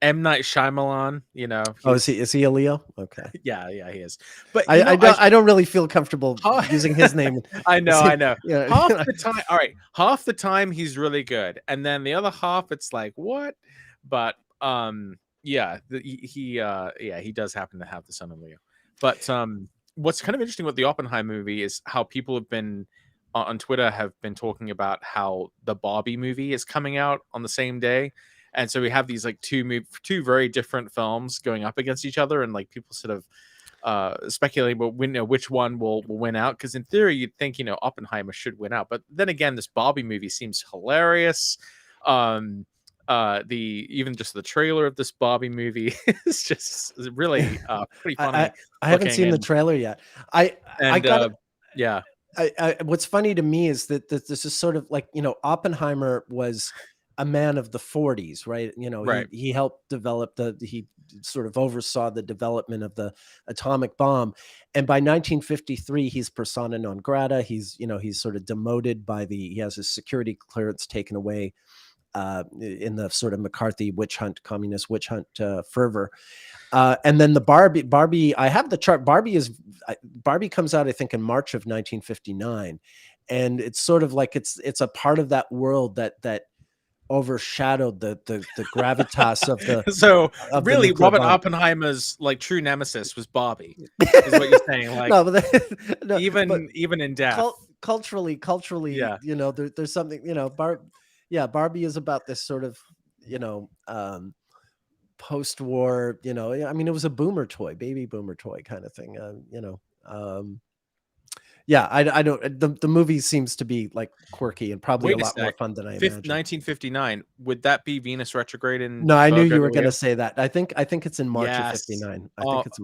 M. Night Shyamalan, is he a Leo? Okay. Yeah, he is. But I don't really feel comfortable using his name. I know. Half the time he's really good, and then the other half it's like, what? But he does happen to have the Sun of Leo. But what's kind of interesting with the Oppenheimer movie is how people have been on Twitter have been talking about how the Barbie movie is coming out on the same day. And so we have these like two very different films going up against each other, and like people sort of speculating about which one will win out. Because in theory, you'd think Oppenheimer should win out, but then again, this Barbie movie seems hilarious. Even just the trailer of this Barbie movie is just really pretty funny. I haven't seen the trailer yet. what's funny to me is that this is sort of like, Oppenheimer was a man of the 40s, right? Right. He helped develop he sort of oversaw the development of the atomic bomb. And by 1953, he's persona non grata. He's sort of demoted he has his security clearance taken away in the sort of McCarthy communist witch hunt fervor. And then the Barbie, I have the chart. Barbie comes out, I think, in March of 1959. And it's sort of like it's a part of that world that overshadowed the gravitas of the So of the really, nuclear Robert bomb. Oppenheimer's like true nemesis was Barbie, is what you're saying. Like No, no, even in death. culturally, Yeah. there's something, Barbie is about this sort of, post-war, I mean, it was a boomer toy, baby boomer toy kind of thing, I don't. The movie seems to be like quirky and probably Wait a a lot more sec. fun than I imagined. 1959. Would that be Venus retrograde in? No, I knew Virgo you were to going to Leo? say that. I think it's in March of Yes. 59. I Oh. think it's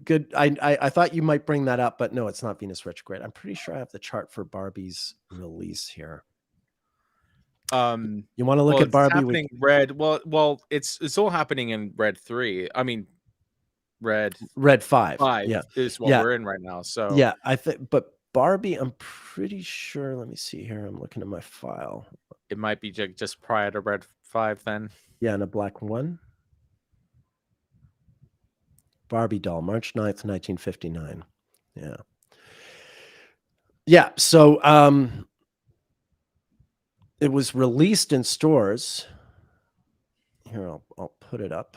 good. I thought you might bring that up, but no, it's not Venus retrograde. I'm pretty sure I have the chart for Barbie's release here. You want to look at Barbie? It's happening red. Well, it's all happening in red 3. I mean, red 5. Yeah, is what we're in right now. So yeah, I think, but Barbie, I'm pretty sure. Let me see here. I'm looking at my file. it might be just prior to red 5 then. Yeah, and a black one. Barbie doll, March 9th, 1959. Yeah. Yeah. So it was released in stores. Here, I'll put it up.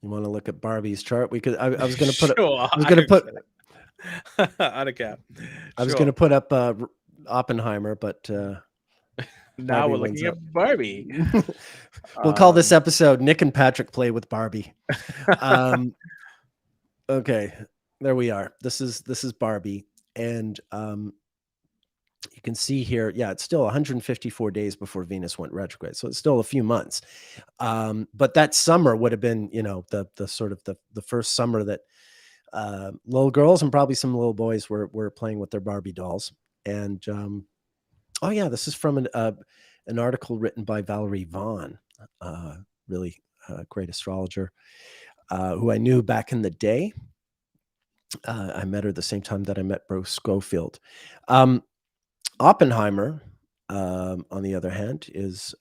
You want to look at Barbie's chart? We could. I was going to put. Sure, I was going to put. I don't care. I was going to put up Oppenheimer, but now we're looking at Barbie. We'll call this episode "Nick and Patrick Play with Barbie." Okay, there we are. This is Barbie, and you can see here. Yeah, it's still 154 days before Venus went retrograde, so it's still a few months. But that summer would have been, the sort of the first summer that little girls and probably some little boys were playing with their Barbie dolls. And oh yeah, this is from an article written by Valerie Vaughn, really great astrologer, who I knew back in the day. I met her the same time that I met Bruce Schofield. Oppenheimer, on the other hand, is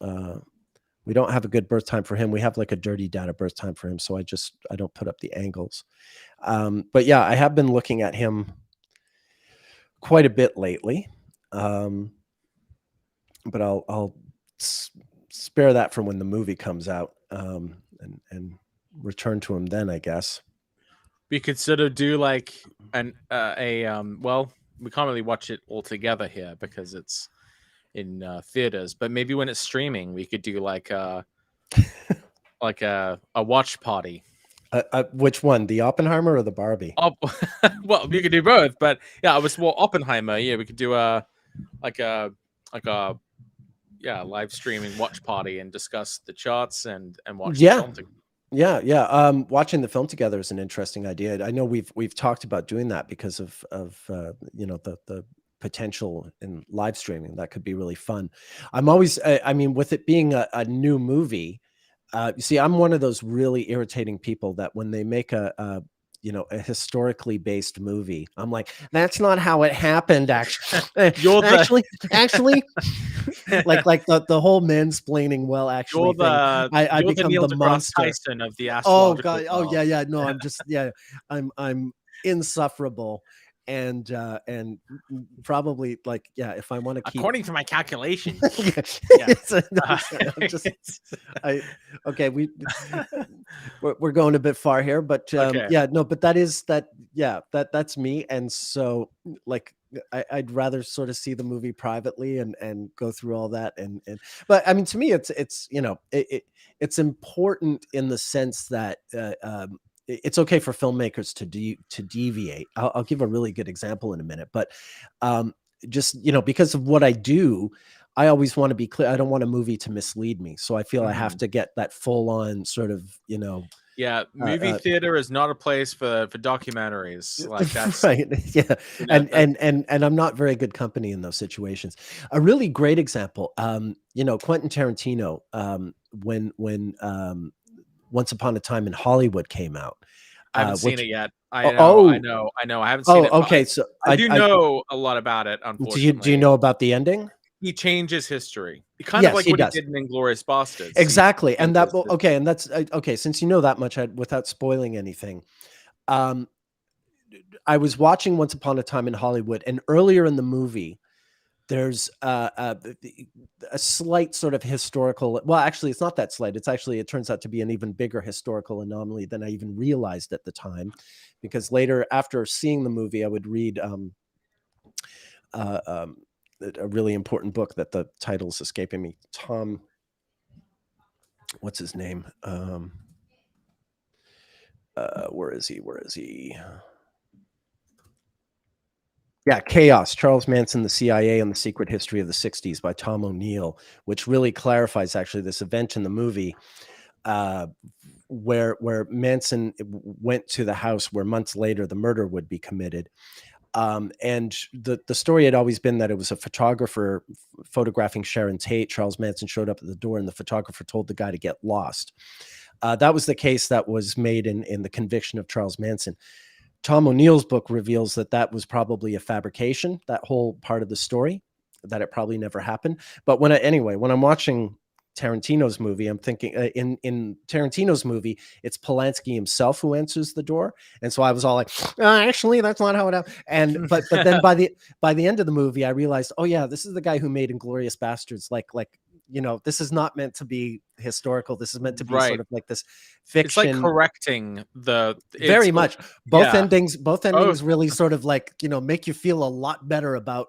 we don't have a good birth time for him. We have like a dirty data birth time for him, so I don't put up the angles. But yeah, I have been looking at him quite a bit lately. But I'll spare that for when the movie comes out, and return to him then, I guess. We could sort of do like well, we can't really watch it all together here because it's in theaters, but maybe when it's streaming, we could do like a watch party. Which one, the Oppenheimer or the Barbie? Well, we could do both, but yeah, I was Oppenheimer. Yeah, we could do a live streaming watch party and discuss the charts and watch the film together. Yeah. Watching the film together is an interesting idea. I know we've talked about doing that because of the potential in live streaming. That could be really fun. I'm always, I mean, with it being a new movie, you see, I'm one of those really irritating people that when they make a historically based movie, I'm like, that's not how it happened. Actually, actually, like the whole mansplaining. Well, actually, I become the monster Tyson of the Astrological. Oh God! Oh yeah. No, I'm just I'm insufferable. And probably like, yeah, if I want to keep, according to my calculations, okay, we're going a bit far here, but but that's me. And so like, I'd rather sort of see the movie privately and go through all that. But I mean, to me, it's important in the sense that, it's okay for filmmakers to deviate. I'll give a really good example in a minute, but just, because of what I do, I always want to be clear. I don't want a movie to mislead me. So I feel I have to get that full on sort of, Yeah, movie theater is not a place for documentaries. Like that's right. Yeah. you know, And I'm not very good company in those situations. A really great example, Quentin Tarantino, when Once Upon a Time in Hollywood came out, I haven't seen which, it yet. oh, I haven't seen it, but okay. So I do know a lot about it. do you Unfortunately, know about the ending? he changes history, kind of Yes, like he what he does. did in *Inglourious Bastards*. He Exactly. And changes history. okay. And that's okay. Since you know that much, without spoiling anything, um, I was watching Once Upon a Time in Hollywood, and earlier in the movie, there's a slight sort of historical. Well, actually, it's not that slight. It turns out to be an even bigger historical anomaly than I even realized at the time, because later, after seeing the movie, I would read a really important book that the title's escaping me. Tom, what's his name? Where is he? Yeah, Chaos, Charles Manson, the CIA, and the Secret History of the 60s by Tom O'Neill, which really clarifies actually this event in the movie where Manson went to the house where months later the murder would be committed. And the story had always been that it was a photographer photographing Sharon Tate. Charles Manson showed up at the door and the photographer told the guy to get lost. That was the case that was made in the conviction of Charles Manson. Tom O'Neill's book reveals that was probably a fabrication, that whole part of the story, that it probably never happened. But when I'm watching Tarantino's movie, I'm thinking in Tarantino's movie, it's Polanski himself who answers the door. And so I was all like, actually, that's not how it happened. And but then by the end of the movie, I realized, oh yeah, this is the guy who made *Inglourious Bastards*. This is not meant to be historical. This is meant to be sort of like this fiction. It's like correcting very much. Both yeah. endings really sort of like, make you feel a lot better about,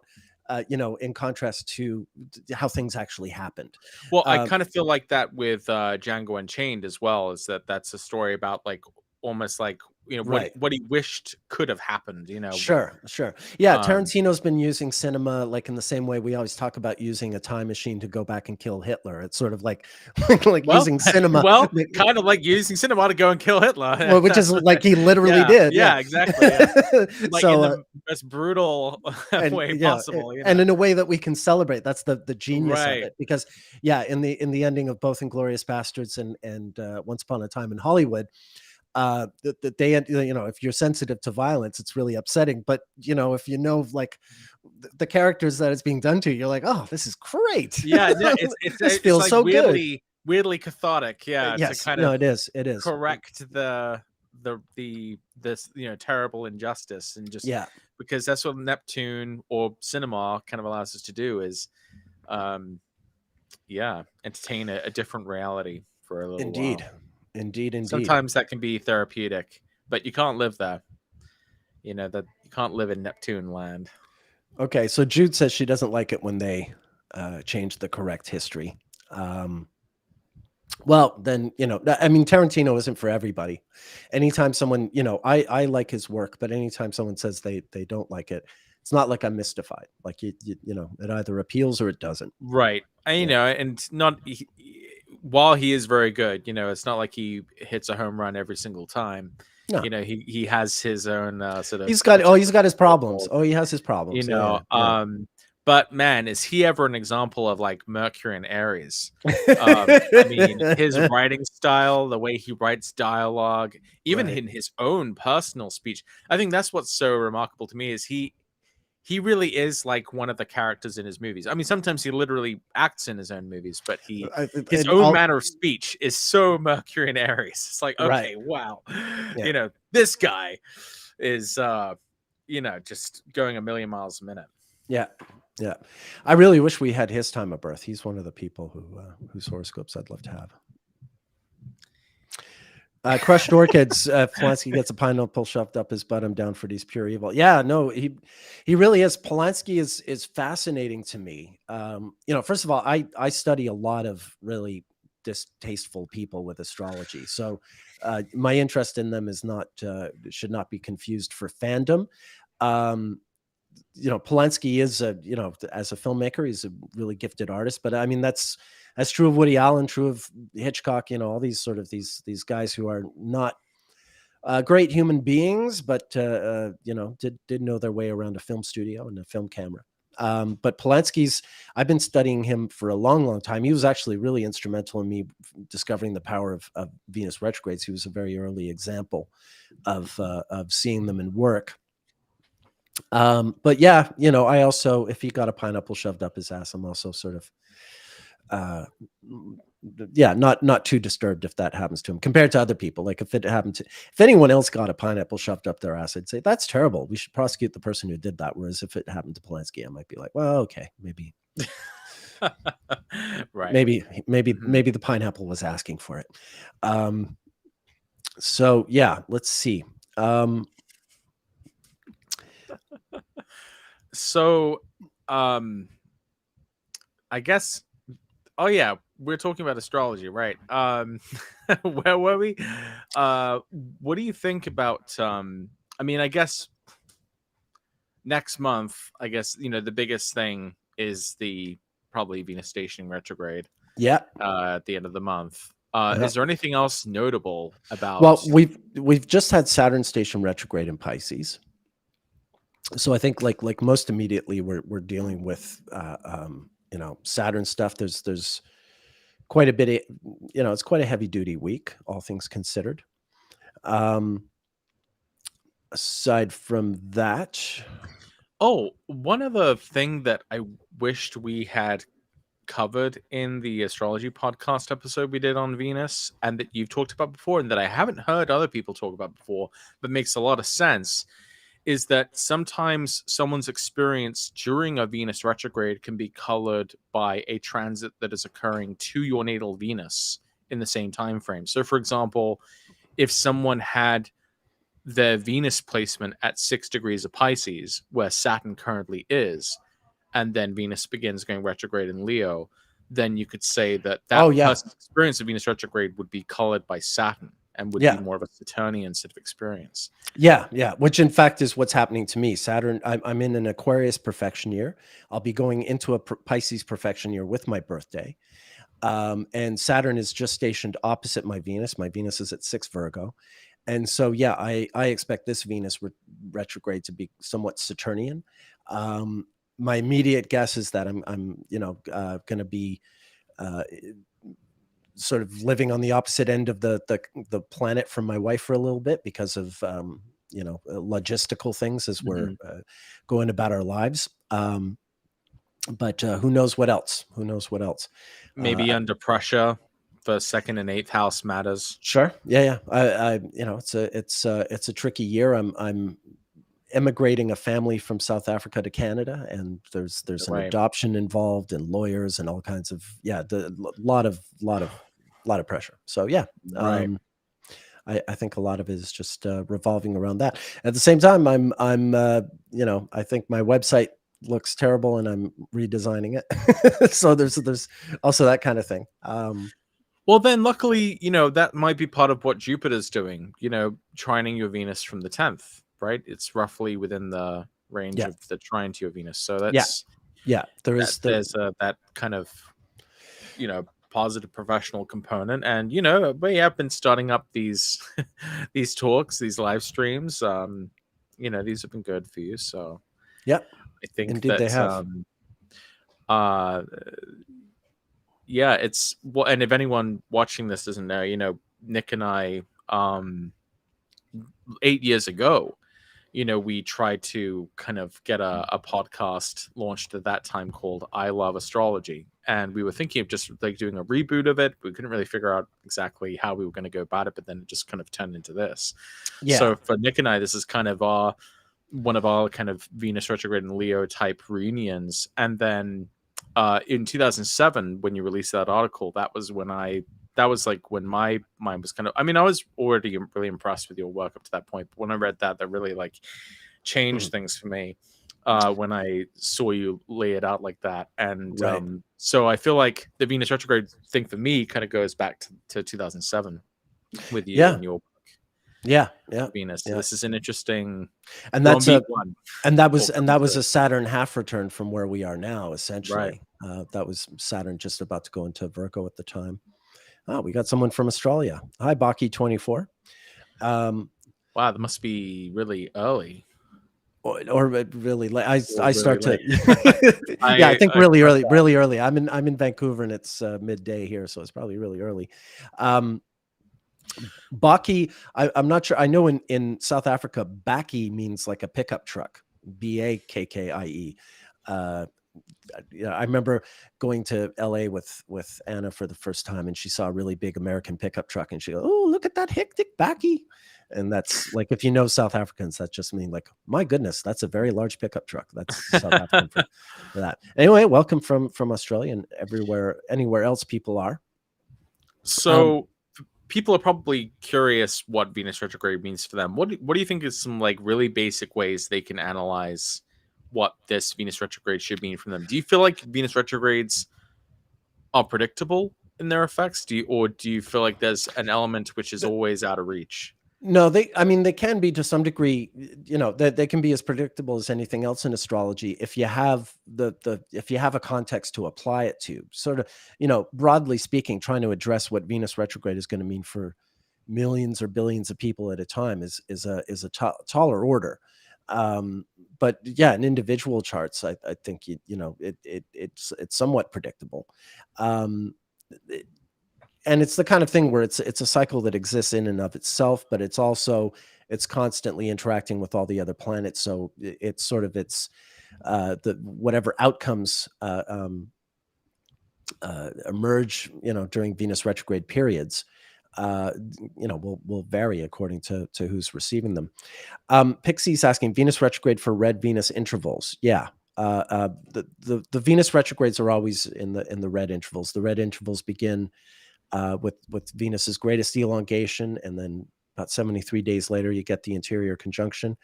in contrast to how things actually happened. Well, I kind of feel like that with Django Unchained as well, is that's a story about like almost like right. what he wished could have happened. Sure. Yeah, Tarantino's been using cinema like in the same way we always talk about using a time machine to go back and kill Hitler. It's sort of like using cinema. Well, kind of like using cinema to go and kill Hitler. Well, which is like he literally did. Yeah, exactly. Yeah. Like so, in the most brutal way possible. And in a way that we can celebrate. That's the genius of Right. it. Because in the ending of both *Inglourious Bastards* and *Once Upon a Time in Hollywood*, they if you're sensitive to violence, it's really upsetting. But if like the characters that it's being done to, you're like, oh, this is great. Yeah, no, this feels like so weirdly cathartic. Yeah, yes, to kind of it is correct this terrible injustice, and just because that's what Neptune or cinema kind of allows us to do is entertain a different reality for a little while. Indeed. Sometimes that can be therapeutic, but you can't live there. That you can't live in Neptune land. Okay, so Jude says she doesn't like it when they change the correct history. Well, then, Tarantino isn't for everybody. Anytime someone, I like his work, but anytime someone says they don't like it, it's not like I'm mystified. Like, it either appeals or it doesn't. Right. And, and not... while he is very good, it's not like he hits a home run every single time. No. He has his own sort of... He's got his problems. Oh, he has his problems. But man, is he ever an example of like Mercury and Aries? I mean, his writing style, the way he writes dialogue, even in his own personal speech. I think that's what's so remarkable to me is he really is like one of the characters in his movies. I mean, sometimes he literally acts in his own movies, but his own manner of speech is so Mercury and Aries. It's like, okay, wow. Yeah. This guy is, just going a million miles a minute. Yeah. Yeah. I really wish we had his time of birth. He's one of the people whose horoscopes I'd love to have. Crushed Orchids, Polanski gets a pineapple shoved up his butt. I'm down for these pure evil. Yeah, no, he really is. Polanski is fascinating to me. First of all, I study a lot of really distasteful people with astrology. So my interest in them is should not be confused for fandom. Polanski is as a filmmaker, he's a really gifted artist. But I mean, that's true of Woody Allen, true of Hitchcock. All these sort of these guys who are not great human beings, but did know their way around a film studio and a film camera. But Polanski's, I've been studying him for a long, long time. He was actually really instrumental in me discovering the power of Venus retrogrades. He was a very early example of seeing them in work. But yeah, I also, if he got a pineapple shoved up his ass, I'm also sort of, not too disturbed if that happens to him compared to other people. Like if anyone else got a pineapple shoved up their ass, I'd say that's terrible. We should prosecute the person who did that. Whereas if it happened to Polanski, I might be like, well, okay, maybe, right. Maybe the pineapple was asking for it. So yeah, let's see. So, I guess, oh yeah, we're talking about astrology, right? Where were we? What do you think about, I mean, I guess next month, I guess, the biggest thing is probably Venus stationing retrograde. Yeah. At the end of the month. Is there anything else notable about? Well, we've just had Saturn station retrograde in Pisces. So I think like most immediately we're dealing with Saturn stuff. There's quite a bit of, it's quite a heavy duty week, all things considered. Aside from that, one other thing that I wished we had covered in the astrology podcast episode we did on Venus, and that you've talked about before, and that I haven't heard other people talk about before, but makes a lot of sense, is that sometimes someone's experience during a Venus retrograde can be colored by a transit that is occurring to your natal Venus in the same time frame. So, for example, if someone had their Venus placement at 6 degrees of Pisces, where Saturn currently is, and then Venus begins going retrograde in Leo, then you could say that person's experience of Venus retrograde would be colored by Saturn and would be more of a Saturnian sort of experience. Yeah, which in fact is what's happening to me. Saturn, I'm in an Aquarius perfection year. I'll be going into a Pisces perfection year with my birthday. And Saturn is just stationed opposite my Venus. My Venus is at 6 Virgo. And so, yeah, I expect this Venus retrograde to be somewhat Saturnian. My immediate guess is that I'm going to be sort of living on the opposite end of the planet from my wife for a little bit because of logistical things as we're going about our lives. But who knows what else? Maybe under pressure. The 2nd and 8th house matters. Sure. Yeah. It's a tricky year. I'm emigrating a family from South Africa to Canada, and there's an adoption involved and lawyers and all kinds of lot of pressure. So yeah, right. I think a lot of it is just revolving around that. At the same time, I'm I think my website looks terrible and I'm redesigning it. So there's also that kind of thing. Well, then luckily, that might be part of what Jupiter's doing, trining your Venus from the 10th, right? It's roughly within the range of the trine to your Venus. So that's, there's that kind of, positive professional component. And, we have been starting up these, these talks, these live streams. These have been good for you. So yeah, I think indeed they have. It's well, and if anyone watching this doesn't know, Nick and I, 8 years ago, we tried to kind of get a podcast launched at that time called I Love Astrology. And we were thinking of just like doing a reboot of it. We couldn't really figure out exactly how we were going to go about it, but then it just kind of turned into this. Yeah. So for Nick and I, this is kind of one of our kind of Venus retrograde and Leo type reunions. And then in 2007, when you released that article, that was when my mind was kind of, I mean, I was already really impressed with your work up to that point, but when I read that really like changed things for me when I saw you lay it out like that. And so I feel like the Venus retrograde thing for me kind of goes back to 2007 with you and your work. Yeah. Venus. So Yeah. this is an interesting And that's one that will come was to a Saturn half return from where we are now, right. essentially. That was Saturn just about to go into Virgo at the time. Oh, we got someone from Australia. Hi, Baki24. Um, Wow, that must be really early or really late. or I really start to, late. yeah, I think I really got early, that. really early. I'm in Vancouver and it's midday here, so it's probably really early. Baki, I'm not sure. I know in South Africa, Baki means like a pickup truck. Bakkie. I remember going to LA with Anna for the first time, and she saw a really big American pickup truck, and she goes, "Oh, look at that hectic Baki." And that's like, if you know South Africans, that just means like, my goodness, that's a very large pickup truck. That's South African for that. Anyway, welcome from Australia and anywhere else people are. So people are probably curious what Venus retrograde means for them. What do you think is some like really basic ways they can analyze what this Venus retrograde should mean for them? Do you feel like Venus retrogrades are predictable in their effects? Do you feel like there's an element which is always out of reach? No, they can be to some degree, they can be as predictable as anything else in astrology if you have if you have a context to apply it to. Sort of, broadly speaking, trying to address what Venus retrograde is going to mean for millions or billions of people at a time is a taller order. But yeah, in individual charts, I think it's somewhat predictable. And it's the kind of thing where it's a cycle that exists in and of itself, but it's constantly interacting with all the other planets. So it's sort of the whatever outcomes emerge, during Venus retrograde periods, will vary according to who's receiving them. Pixie's asking, Venus retrograde for red Venus intervals. Yeah. The Venus retrogrades are always in the red intervals. The red intervals begin with Venus's greatest elongation, and then about 73 days later, you get the interior conjunction,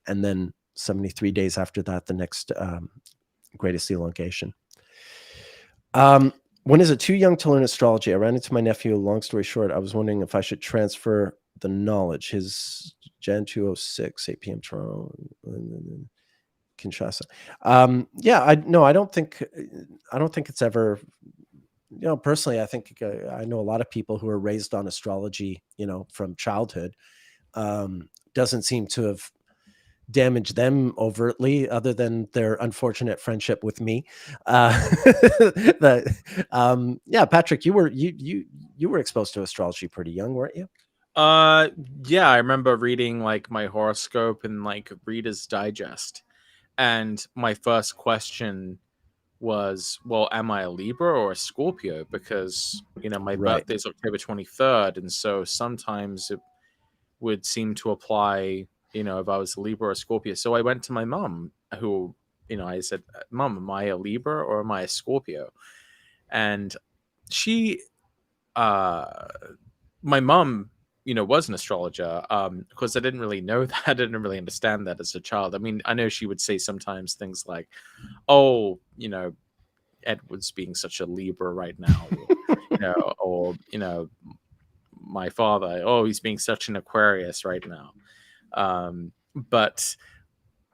and then 73 days after that, the next greatest elongation. When is it too young to learn astrology? I ran into my nephew. Long story short, I was wondering if I should transfer the knowledge. His Jan 206, 8 p.m. Toronto, Kinshasa. Yeah, I don't think it's ever. Personally, I think I know a lot of people who are raised on astrology, from childhood. Doesn't seem to have damaged them overtly, other than their unfortunate friendship with me. Yeah, Patrick, you were exposed to astrology pretty young, weren't you? Yeah, I remember reading like my horoscope and like Reader's Digest, and my first question was, well, am I a Libra or a Scorpio? Because my Right. birthday is October 23rd, and so sometimes it would seem to apply, if I was a Libra or a Scorpio. So I went to my mom, who, I said, Mom, am I a Libra or am I a Scorpio? And she, my mom, was an astrologer. Because I didn't really know that. I didn't really understand that as a child. I mean, I know she would say sometimes things like, oh, Edward's being such a Libra right now, or my father, oh, he's being such an Aquarius right now. But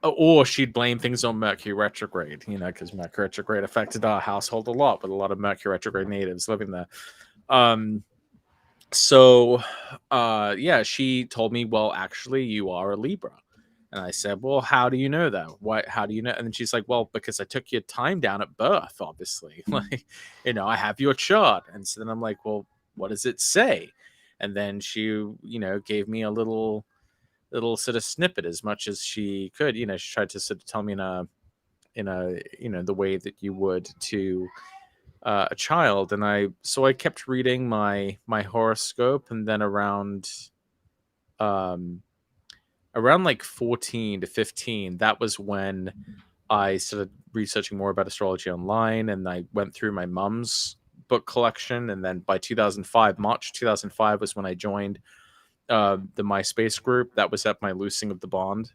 or she'd blame things on Mercury retrograde, because Mercury retrograde affected our household a lot, with a lot of Mercury retrograde natives living there. So yeah, she told me, well, actually, you are a Libra. And I said, well, how do you know that? How do you know? And then she's like, well, because I took your time down at birth, obviously. Like, I have your chart. And so then I'm like, well, what does it say? And then she, gave me a little sort of snippet, as much as she could. She tried to sort of tell me in a the way that you would to a child. And I kept reading my horoscope, and then around like 14 to 15, that was when I started researching more about astrology online, and I went through my mom's book collection. And then by 2005, March 2005, was when I joined the MySpace group. That was at my loosing of the bond.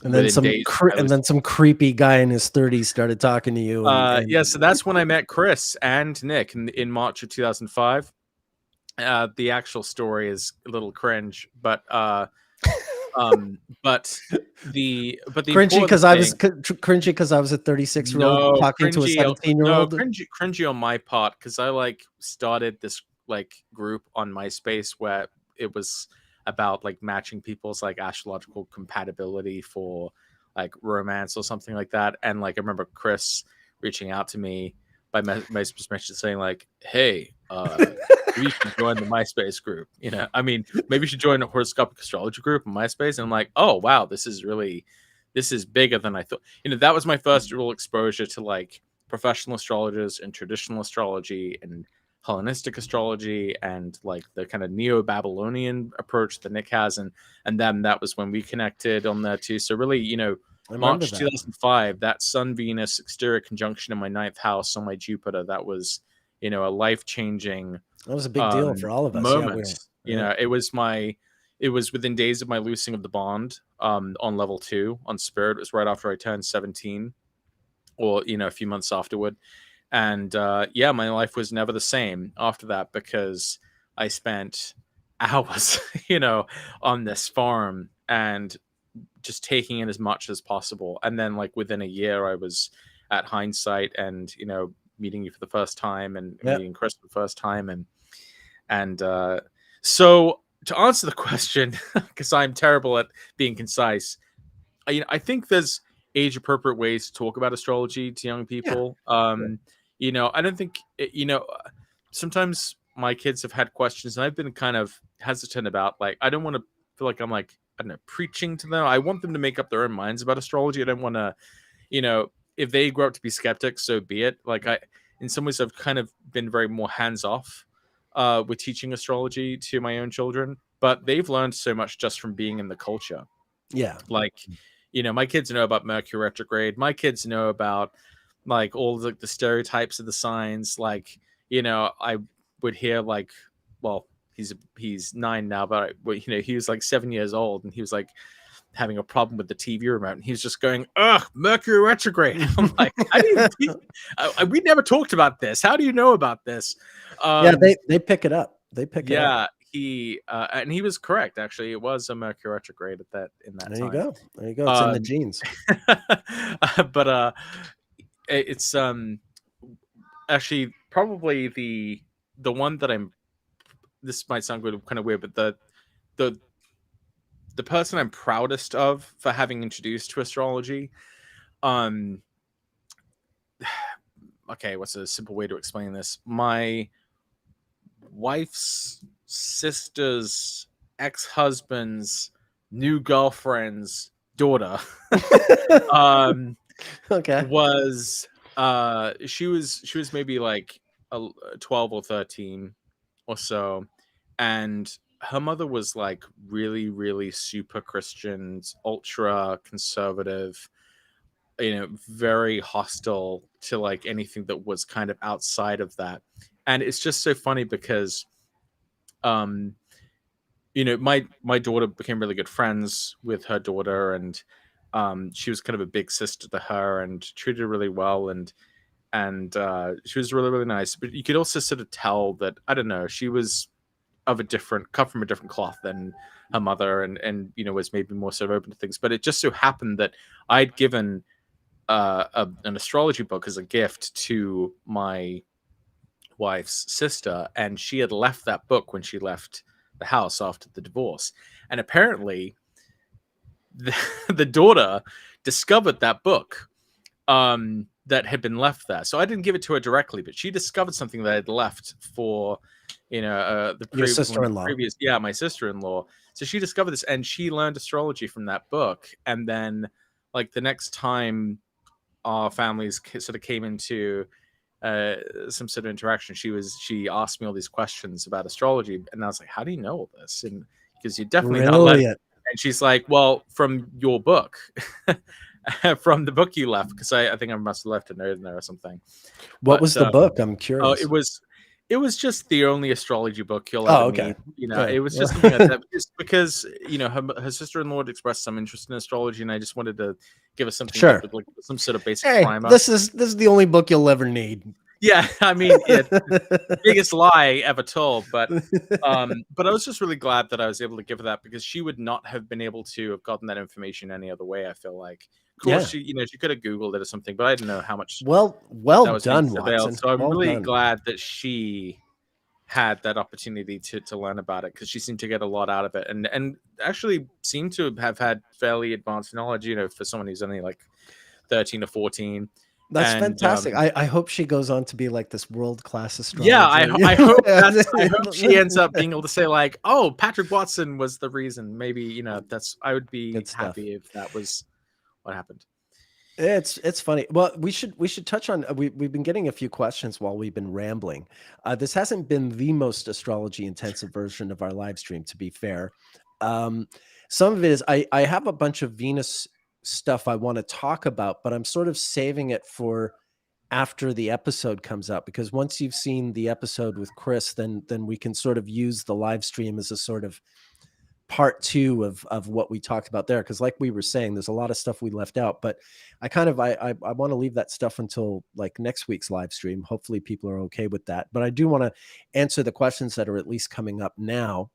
And then some creepy guy in his 30s started talking to you. Yeah, so that's when I met Chris and Nick in March of 2005. The actual story is a little cringe, but But the Cringy important because I was thing, cringy because I was a 36-year-old talking to a no, 17-year-old. cringy on my part, because I like started this like group on MySpace where it was about like matching people's like astrological compatibility for like romance or something like that. And like I remember Chris reaching out to me by MySpace message saying like, "Hey, maybe you should join the MySpace group." You know, I mean, maybe you should join a horoscopic astrology group on MySpace. And I'm like, "Oh wow, this is bigger than I thought." You know, that was my first real exposure to like professional astrologers and traditional astrology and Hellenistic astrology and like the kind of Neo-Babylonian approach that Nick has, and then that was when we connected on there too. So really, you know, I remember March that. 2005, that Sun Venus exterior conjunction in my ninth house on my Jupiter, that was, you know, a life-changing That was a big deal for all of us. moment. You know, it was within days of my loosing of the bond on level 2 on Spirit. It was right after I turned 17, or you know, a few months afterward. And yeah, my life was never the same after that, because I spent hours you know, on this farm and just taking in as much as possible. And then like within a year I was at Hindsight, and you know, meeting you for the first time, and Yep. meeting Chris for the first time. And so to answer the question, because I'm terrible at being concise, I think there's age appropriate ways to talk about astrology to young people. You know, I don't think you know, sometimes my kids have had questions and I've been kind of hesitant about, like, I don't want to feel like I'm like, I don't know, preaching to them. I want them to make up their own minds about astrology. I don't want to, you know, if they grow up to be skeptics, so be it. Like, I in some ways I've kind of been very more hands off with teaching astrology to my own children, but they've learned so much just from being in the culture. Yeah. Like, you know, my kids know about Mercury retrograde. My kids know about like all the stereotypes of the signs. Like, you know, I would hear like, well, he's 9 now, but you know, he was like 7 years old, and he was like having a problem with the TV remote, and he was just going, "Ugh, Mercury retrograde." I'm like, "How do you? We never talked about this. How do you know about this?" Yeah, they pick it up. They pick it up. Yeah, he and he was correct. Actually, it was a Mercury retrograde in that There you time. go. There you go. It's in the genes. But it's actually probably the one that I'm. This might sound kind of weird, but the person I'm proudest of for having introduced to astrology. Okay, what's a simple way to explain this? My wife's sister's ex-husband's new girlfriend's daughter Okay. was she was maybe like 12 or 13 or so, and her mother was like really, really super Christian, ultra conservative, you know, very hostile to like anything that was kind of outside of that. And it's just so funny because you know, my daughter became really good friends with her daughter, and she was kind of a big sister to her and treated her really well, and she was really, really nice. But you could also sort of tell that, I don't know, she was cut from a different cloth than her mother, and you know, was maybe more sort of open to things. But it just so happened that I'd given an astrology book as a gift to my wife's sister, and she had left that book when she left the house after the divorce. And apparently the daughter discovered that book that had been left there. So I didn't give it to her directly, but she discovered something that I had left for, you know, Your sister-in-law. my sister-in-law. So she discovered this, and she learned astrology from that book. And then like the next time our families sort of came into some sort of interaction, she asked me all these questions about astrology, and I was like, "How do you know all this?" And because you're definitely not letting. And she's like, "Well, from your book, from the book you left," because I think I must have left a note in there or something. What was the book? I'm curious. Oh, it was just the only astrology book you'll ever need. You know, Good. it was just something like that, just because, you know, her sister-in-law had expressed some interest in astrology, and I just wanted to give us something, Sure, like some sort of basic hey, primer. this is the only book you'll ever need. Yeah, I mean, biggest lie ever told. But I was just really glad that I was able to give her that, because she would not have been able to have gotten that information any other way. I feel like, of course, Yeah. she could have Googled it or something, but I didn't know how much Well that was being done, surveilled. Watson. So I'm Well really done. glad that she had that opportunity to learn about it, because she seemed to get a lot out of it, and actually seemed to have had fairly advanced knowledge, for someone who's only like 13 or 14. That's And fantastic. I hope she goes on to be like this world-class yeah, astrologer. I hope she ends up being able to say like, oh, Patrick Watson was the reason. Maybe, I would be Good stuff. happy if that was what happened. It's funny. Well, we should touch on we've been getting a few questions while we've been rambling. This hasn't been the most astrology intensive version of our live stream, to be fair. Some of it is I have a bunch of Venus stuff I want to talk about, but I'm sort of saving it for after the episode comes out, because once you've seen the episode with Chris, then we can sort of use the live stream as a sort of part two of what we talked about there. Because like we were saying, there's a lot of stuff we left out, but I want to leave that stuff until like next week's live stream. Hopefully people are okay with that, but I do want to answer the questions that are at least coming up now,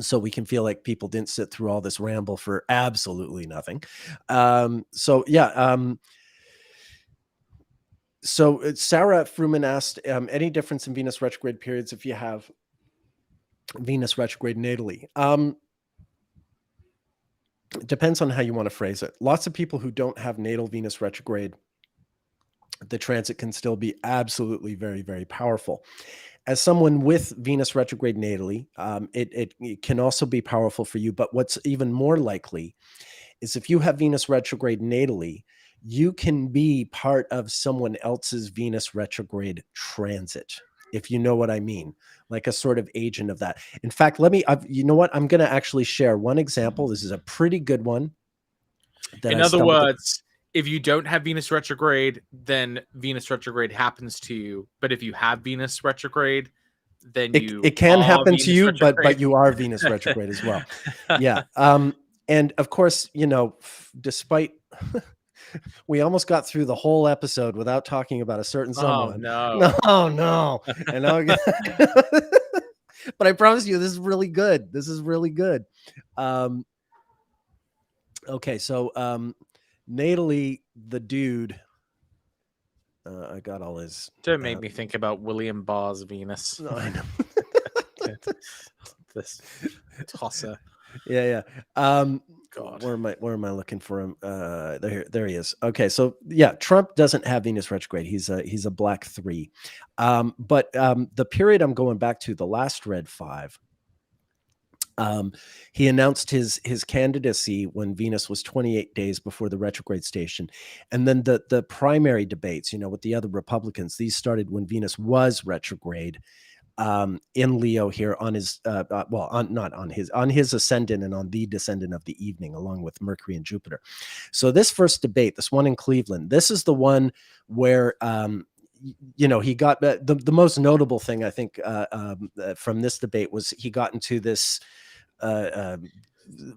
so we can feel like people didn't sit through all this ramble for absolutely nothing. So Sarah Fruman asked, any difference in Venus retrograde periods if you have Venus retrograde natally? It depends on how you want to phrase it. Lots of people who don't have natal Venus retrograde, the transit can still be absolutely very, very powerful. As someone with Venus retrograde natally, it can also be powerful for you. But what's even more likely is if you have Venus retrograde natally, you can be part of someone else's Venus retrograde transit, if you know what I mean, like a sort of agent of that. In fact, you know what? I'm going to actually share one example. This is a pretty good one. In other words, if you don't have Venus retrograde, then Venus retrograde happens to you. But if you have Venus retrograde, then it can happen to you, but you are Venus retrograde as well. Yeah. And of course, despite we almost got through the whole episode without talking about a certain someone. Oh, no. And but I promise you, this is really good. This is really good. Okay, so natally, the dude. I got all his. Don't make me think about William Barr's Venus. No, I know. This tosser. Yeah. God. Where am I looking for him? There he is. Okay, so yeah, Trump doesn't have Venus retrograde. He's a black 3. But the period I'm going back to, the last red 5. He announced his candidacy when Venus was 28 days before the retrograde station. And then the primary debates, with the other Republicans, these started when Venus was retrograde in Leo here on his, on his ascendant and on the descendant of the evening, along with Mercury and Jupiter. So this first debate, this one in Cleveland, this is the one where, he got the most notable thing, I think, from this debate was he got into this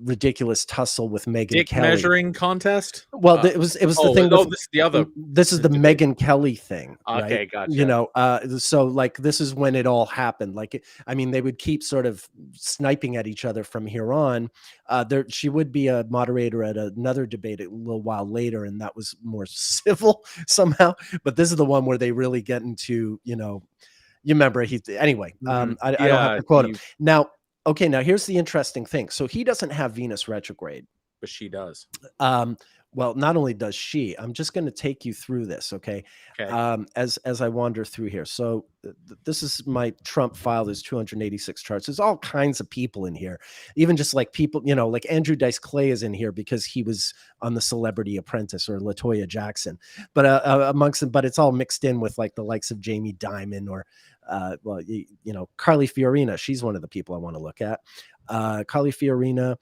ridiculous tussle with Megyn Kelly. Measuring contest. Well, it was the thing. This is the other. This is the Megyn Kelly thing. Okay, right? gotcha. So like this is when it all happened. Like, I mean, they would keep sort of sniping at each other from here on. She would be a moderator at another debate a little while later, and that was more civil somehow. But this is the one where they really get into, you remember anyway. I don't have to quote him now. Okay, now here's the interesting thing. So he doesn't have Venus retrograde. But she does. Well, not only does she, I'm just going to take you through this, okay? As I wander through here. So this is my Trump file. There's 286 charts. There's all kinds of people in here. Even just like people, like Andrew Dice Clay is in here because he was on the Celebrity Apprentice, or LaToya Jackson. But amongst them, but it's all mixed in with like the likes of Jamie Dimon or Carly Fiorina. She's one of the people I want to look at. Carly Fiorina.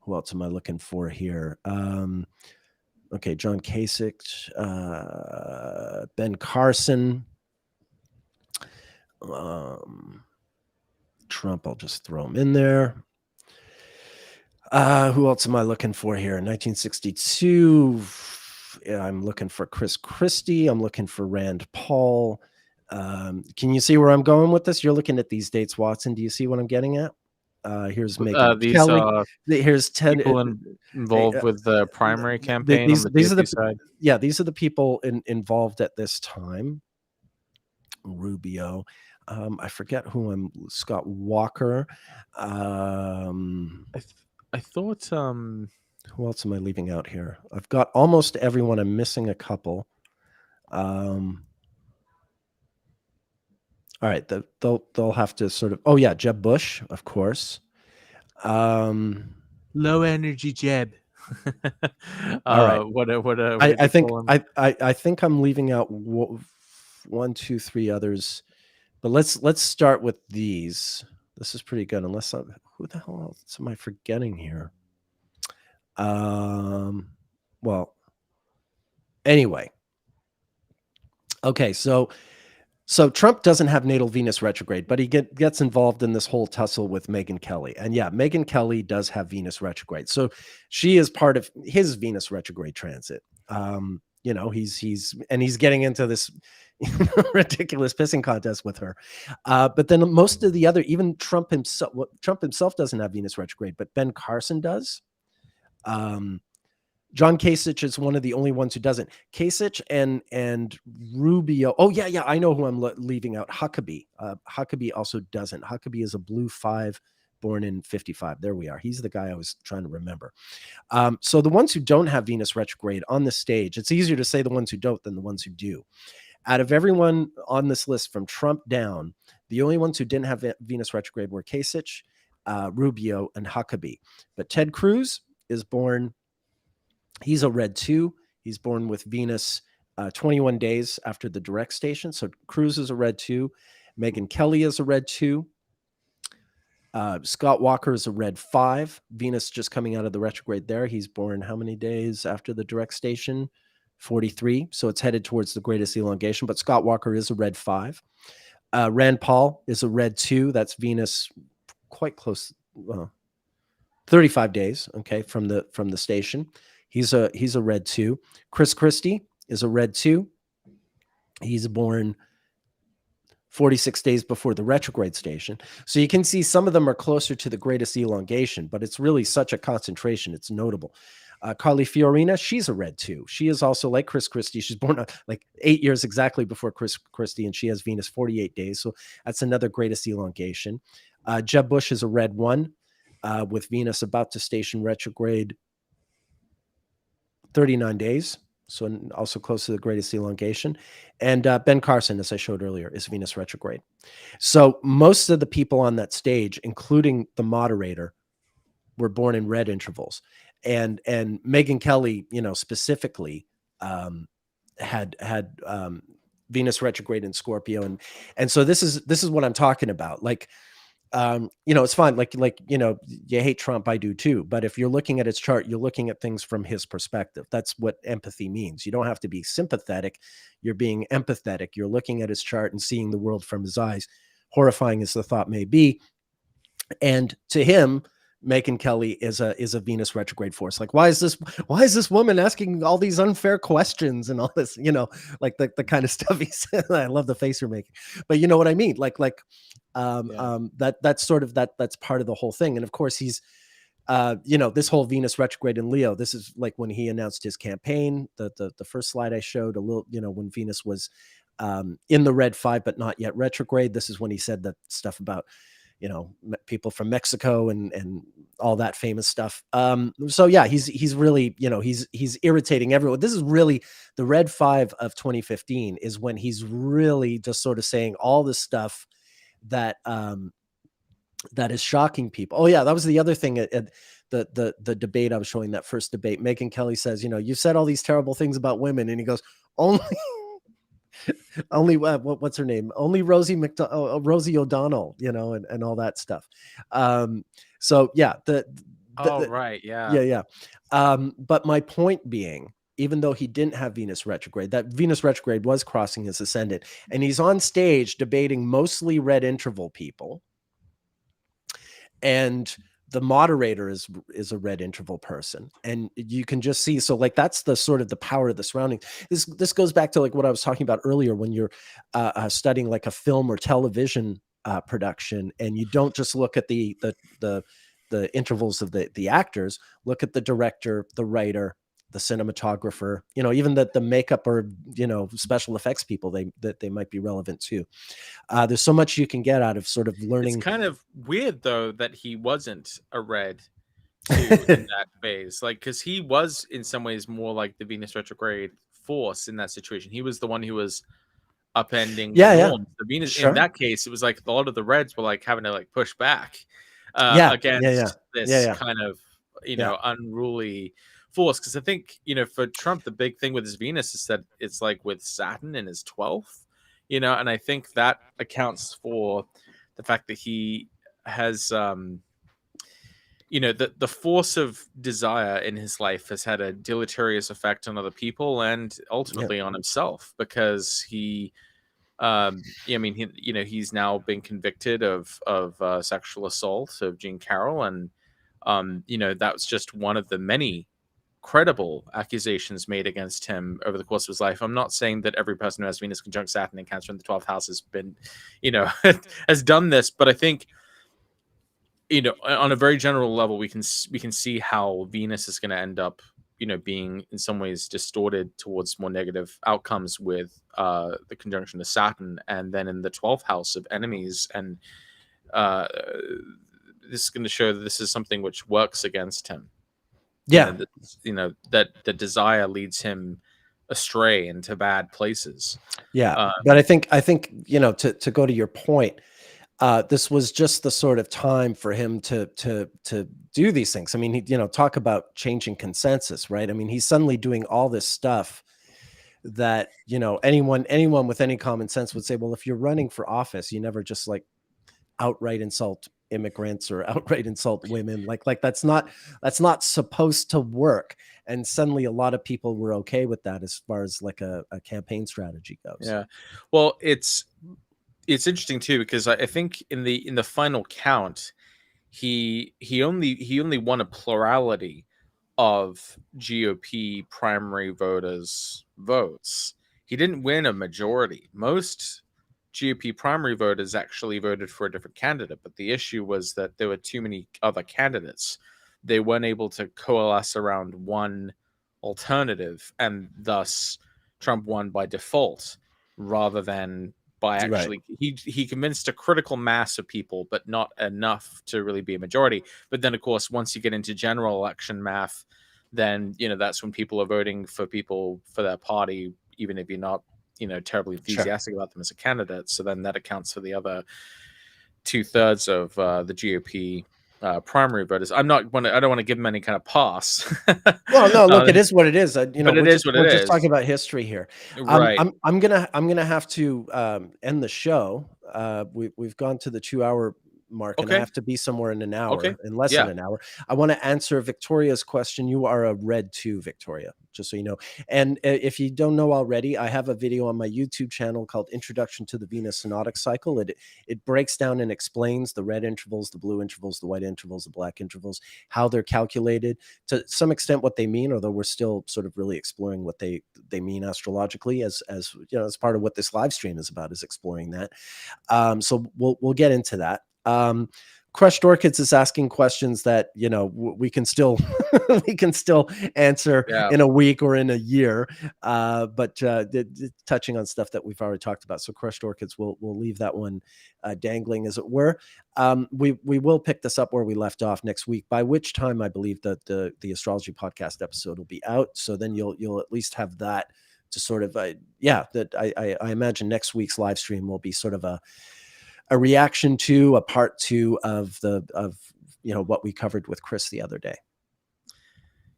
Who else am I looking for here? Okay, John Kasich, Ben Carson, Trump. I'll just throw him in there. Who else am I looking for here? 1962. I'm looking for Chris Christie. I'm looking for Rand Paul. Can you see where I'm going with this? You're looking at these dates, Watson. Do you see what I'm getting at? Here's Megan These Kelly. are Here's Ted. people involved with the primary campaign on the These are DSP side. Yeah, these are the people involved at this time. Rubio. I forget who I'm. Scott Walker. I thought Who else am I leaving out here? I've got almost everyone. I'm missing a couple. All right, they'll have to sort of. Oh yeah, Jeb Bush, of course. low energy Jeb. All right. I think I'm leaving out 1, 2, 3 others, but let's start with these. This is pretty good. Unless who the hell else am I forgetting here? Well, anyway. Okay, so Trump doesn't have natal Venus retrograde, but he gets involved in this whole tussle with Megyn Kelly. And yeah, Megyn Kelly does have Venus retrograde. So she is part of his Venus retrograde transit. He's getting into this ridiculous pissing contest with her. But then most of the other, even Trump himself doesn't have Venus retrograde, but Ben Carson does. John Kasich is one of the only ones who doesn't. Kasich and Rubio. Oh yeah, I know who I'm leaving out. Huckabee. Huckabee also doesn't. Huckabee is a blue 5, born in 55. There we are. He's the guy I was trying to remember. So the ones who don't have Venus retrograde on the stage, it's easier to say the ones who don't than the ones who do. Out of everyone on this list from Trump down, the only ones who didn't have Venus retrograde were Kasich, Rubio, and Huckabee. But Ted Cruz is born. He's a red 2. He's born with Venus 21 days after the direct station. So Cruz is a red 2. Megyn Kelly is a red 2. Scott Walker is a red 5. Venus just coming out of the retrograde there. He's born how many days after the direct station? 43. So it's headed towards the greatest elongation. But Scott Walker is a red 5. Rand Paul is a red 2. That's Venus quite close. 35 days, okay, from the station. He's a red 2. Chris Christie is a red 2. He's born 46 days before the retrograde station. So you can see some of them are closer to the greatest elongation, but it's really such a concentration. It's notable. Carly Fiorina, she's a red 2. She is also like Chris Christie. She's born like 8 years exactly before Chris Christie, and she has Venus 48 days. So that's another greatest elongation. Jeb Bush is a red 1 with Venus about to station retrograde 39 days. So also close to the greatest elongation. And Ben Carson, as I showed earlier, is Venus retrograde. So most of the people on that stage, including the moderator, were born in red intervals. And Megyn Kelly, specifically had Venus retrograde in Scorpio. And so this is what I'm talking about. Like, it's fine. Like, you hate Trump. I do too. But if you're looking at his chart, you're looking at things from his perspective. That's what empathy means. You don't have to be sympathetic. You're being empathetic. You're looking at his chart and seeing the world from his eyes, horrifying as the thought may be. And to him, Megyn Kelly is a Venus retrograde force. Like, why is this woman asking all these unfair questions and all this, like the kind of stuff he said. I love the face you're making, but you know what I mean? That's sort of that's part of the whole thing. And of course he's, this whole Venus retrograde in Leo, this is like when he announced his campaign, the first slide I showed a little, when Venus was, in the red 5, but not yet retrograde. This is when he said that stuff about, people from Mexico and all that famous stuff. So yeah, he's really, he's irritating everyone. This is really the red 5 of 2015 is when he's really just sort of saying all this stuff that is shocking people. Oh yeah, that was the other thing at the debate I was showing, that first debate. Megyn Kelly says, you said all these terrible things about women, and he goes, only what's her name? Only Rosie O'Donnell, and all that stuff. So yeah, right, yeah. Yeah. But my point being, even though he didn't have Venus retrograde, that Venus retrograde was crossing his ascendant, and he's on stage debating mostly red interval people. And the moderator is a red interval person, and you can just see. So like that's the sort of the power of the surroundings. This goes back to like what I was talking about earlier when you're studying like a film or television production, and you don't just look at the intervals of the actors. Look at the director, the writer, the cinematographer, even the makeup or special effects people, they might be relevant too. There's so much you can get out of sort of learning. It's kind of weird though that he wasn't a red too in that phase, like because he was in some ways more like the Venus retrograde force in that situation. He was the one who was upending the norms. The Venus in that case, it was like a lot of the reds were like having to like push back against this kind of unruly force. Because I think for Trump, the big thing with his Venus is that it's like with Saturn in his 12th, and I think that accounts for the fact that he has the force of desire in his life has had a deleterious effect on other people and ultimately on himself, because he's now been convicted of sexual assault of Jean Carroll, and that was just one of the many credible accusations made against him over the course of his life. I'm not saying that every person who has Venus conjunct Saturn and Cancer in the 12th house has been, has done this, but I think, on a very general level, we can see how Venus is going to end up, being in some ways distorted towards more negative outcomes with the conjunction of Saturn, and then in the 12th house of enemies, and this is going to show that this is something which works against him. That the desire leads him astray into bad places. But I think to go to your point, this was just the sort of time for him to do these things. I mean, he, talk about changing consensus, right? I mean, he's suddenly doing all this stuff that anyone with any common sense would say, well, if you're running for office, you never just like outright insult immigrants or outright insult women. Like that's not supposed to work. And suddenly a lot of people were okay with that as far as like a campaign strategy goes. Yeah. Well, it's interesting too, because I think in the final count, he only won a plurality of GOP primary voters' votes. He didn't win a majority. Most GOP primary voters actually voted for a different candidate, but the issue was that there were too many other candidates. They weren't able to coalesce around one alternative, and thus Trump won by default rather than by actually he convinced a critical mass of people, but not enough to really be a majority. But then, of course, once you get into general election math, then that's when people are voting for people for their party, even if you're not terribly enthusiastic about them as a candidate. So then that accounts for the other 2/3 of the GOP primary voters. I don't want to give them any kind of pass. Well, no, look, it is what it is. But it is what it is. We're just talking about history here. Right. I'm gonna have to end the show. We've gone to the 2-hour mark, and I have to be somewhere in an hour, in less than an hour. I want to answer Victoria's question. You are a red too, Victoria, just so you know. And if you don't know already, I have a video on my YouTube channel called Introduction to the Venus Synodic Cycle. It breaks down and explains the red intervals, the blue intervals, the white intervals, the black intervals, how they're calculated, to some extent what they mean, although we're still sort of really exploring what they mean astrologically, as as part of what this live stream is about, is exploring that. So we'll get into that. Crushed Orchids is asking questions that we can still we can still answer in a week or in a year, but touching on stuff that we've already talked about. So Crushed Orchids, we'll leave that one dangling, as it were. We will pick this up where we left off next week, by which time I believe that the Astrology podcast episode will be out. So then you'll at least have that to sort of that I imagine next week's live stream will be sort of a reaction to a part 2 of what we covered with Chris the other day.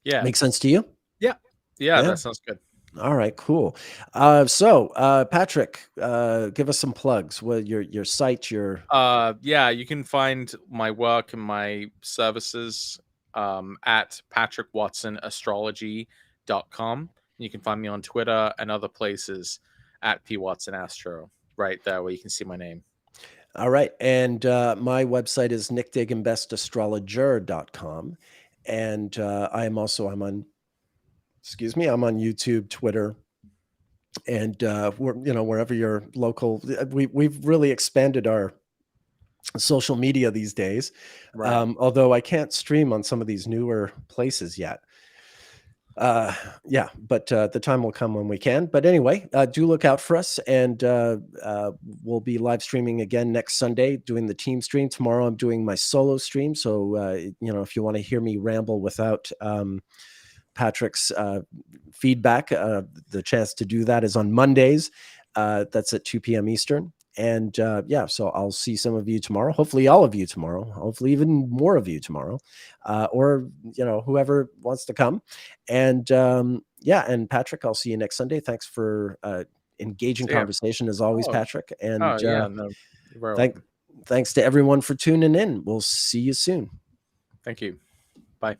Yeah. Make sense to you? Yeah. That sounds good. All right, cool. So Patrick, give us some plugs. Well, your site, your you can find my work and my services at patrickwatsonAstrology.com. You can find me on Twitter and other places at pwatsonastro, right there where you can see my name. All right. And my website is nickdaganbestastrologer.com. And I'm on YouTube, Twitter, and wherever your local, we've really expanded our social media these days. Right. Although I can't stream on some of these newer places yet. Yeah, but the time will come when we can. But anyway, do look out for us, and we'll be live streaming again next Sunday, doing the team stream. Tomorrow I'm doing my solo stream, so if you want to hear me ramble without Patrick's feedback, the chance to do that is on Mondays. That's at 2 p.m. Eastern. And so I'll see some of you tomorrow, hopefully all of you tomorrow, hopefully even more of you tomorrow, or whoever wants to come. And and Patrick, I'll see you next Sunday. Thanks for engaging conversation as always, Patrick. And thanks to everyone for tuning in. We'll see you soon. Thank you. Bye.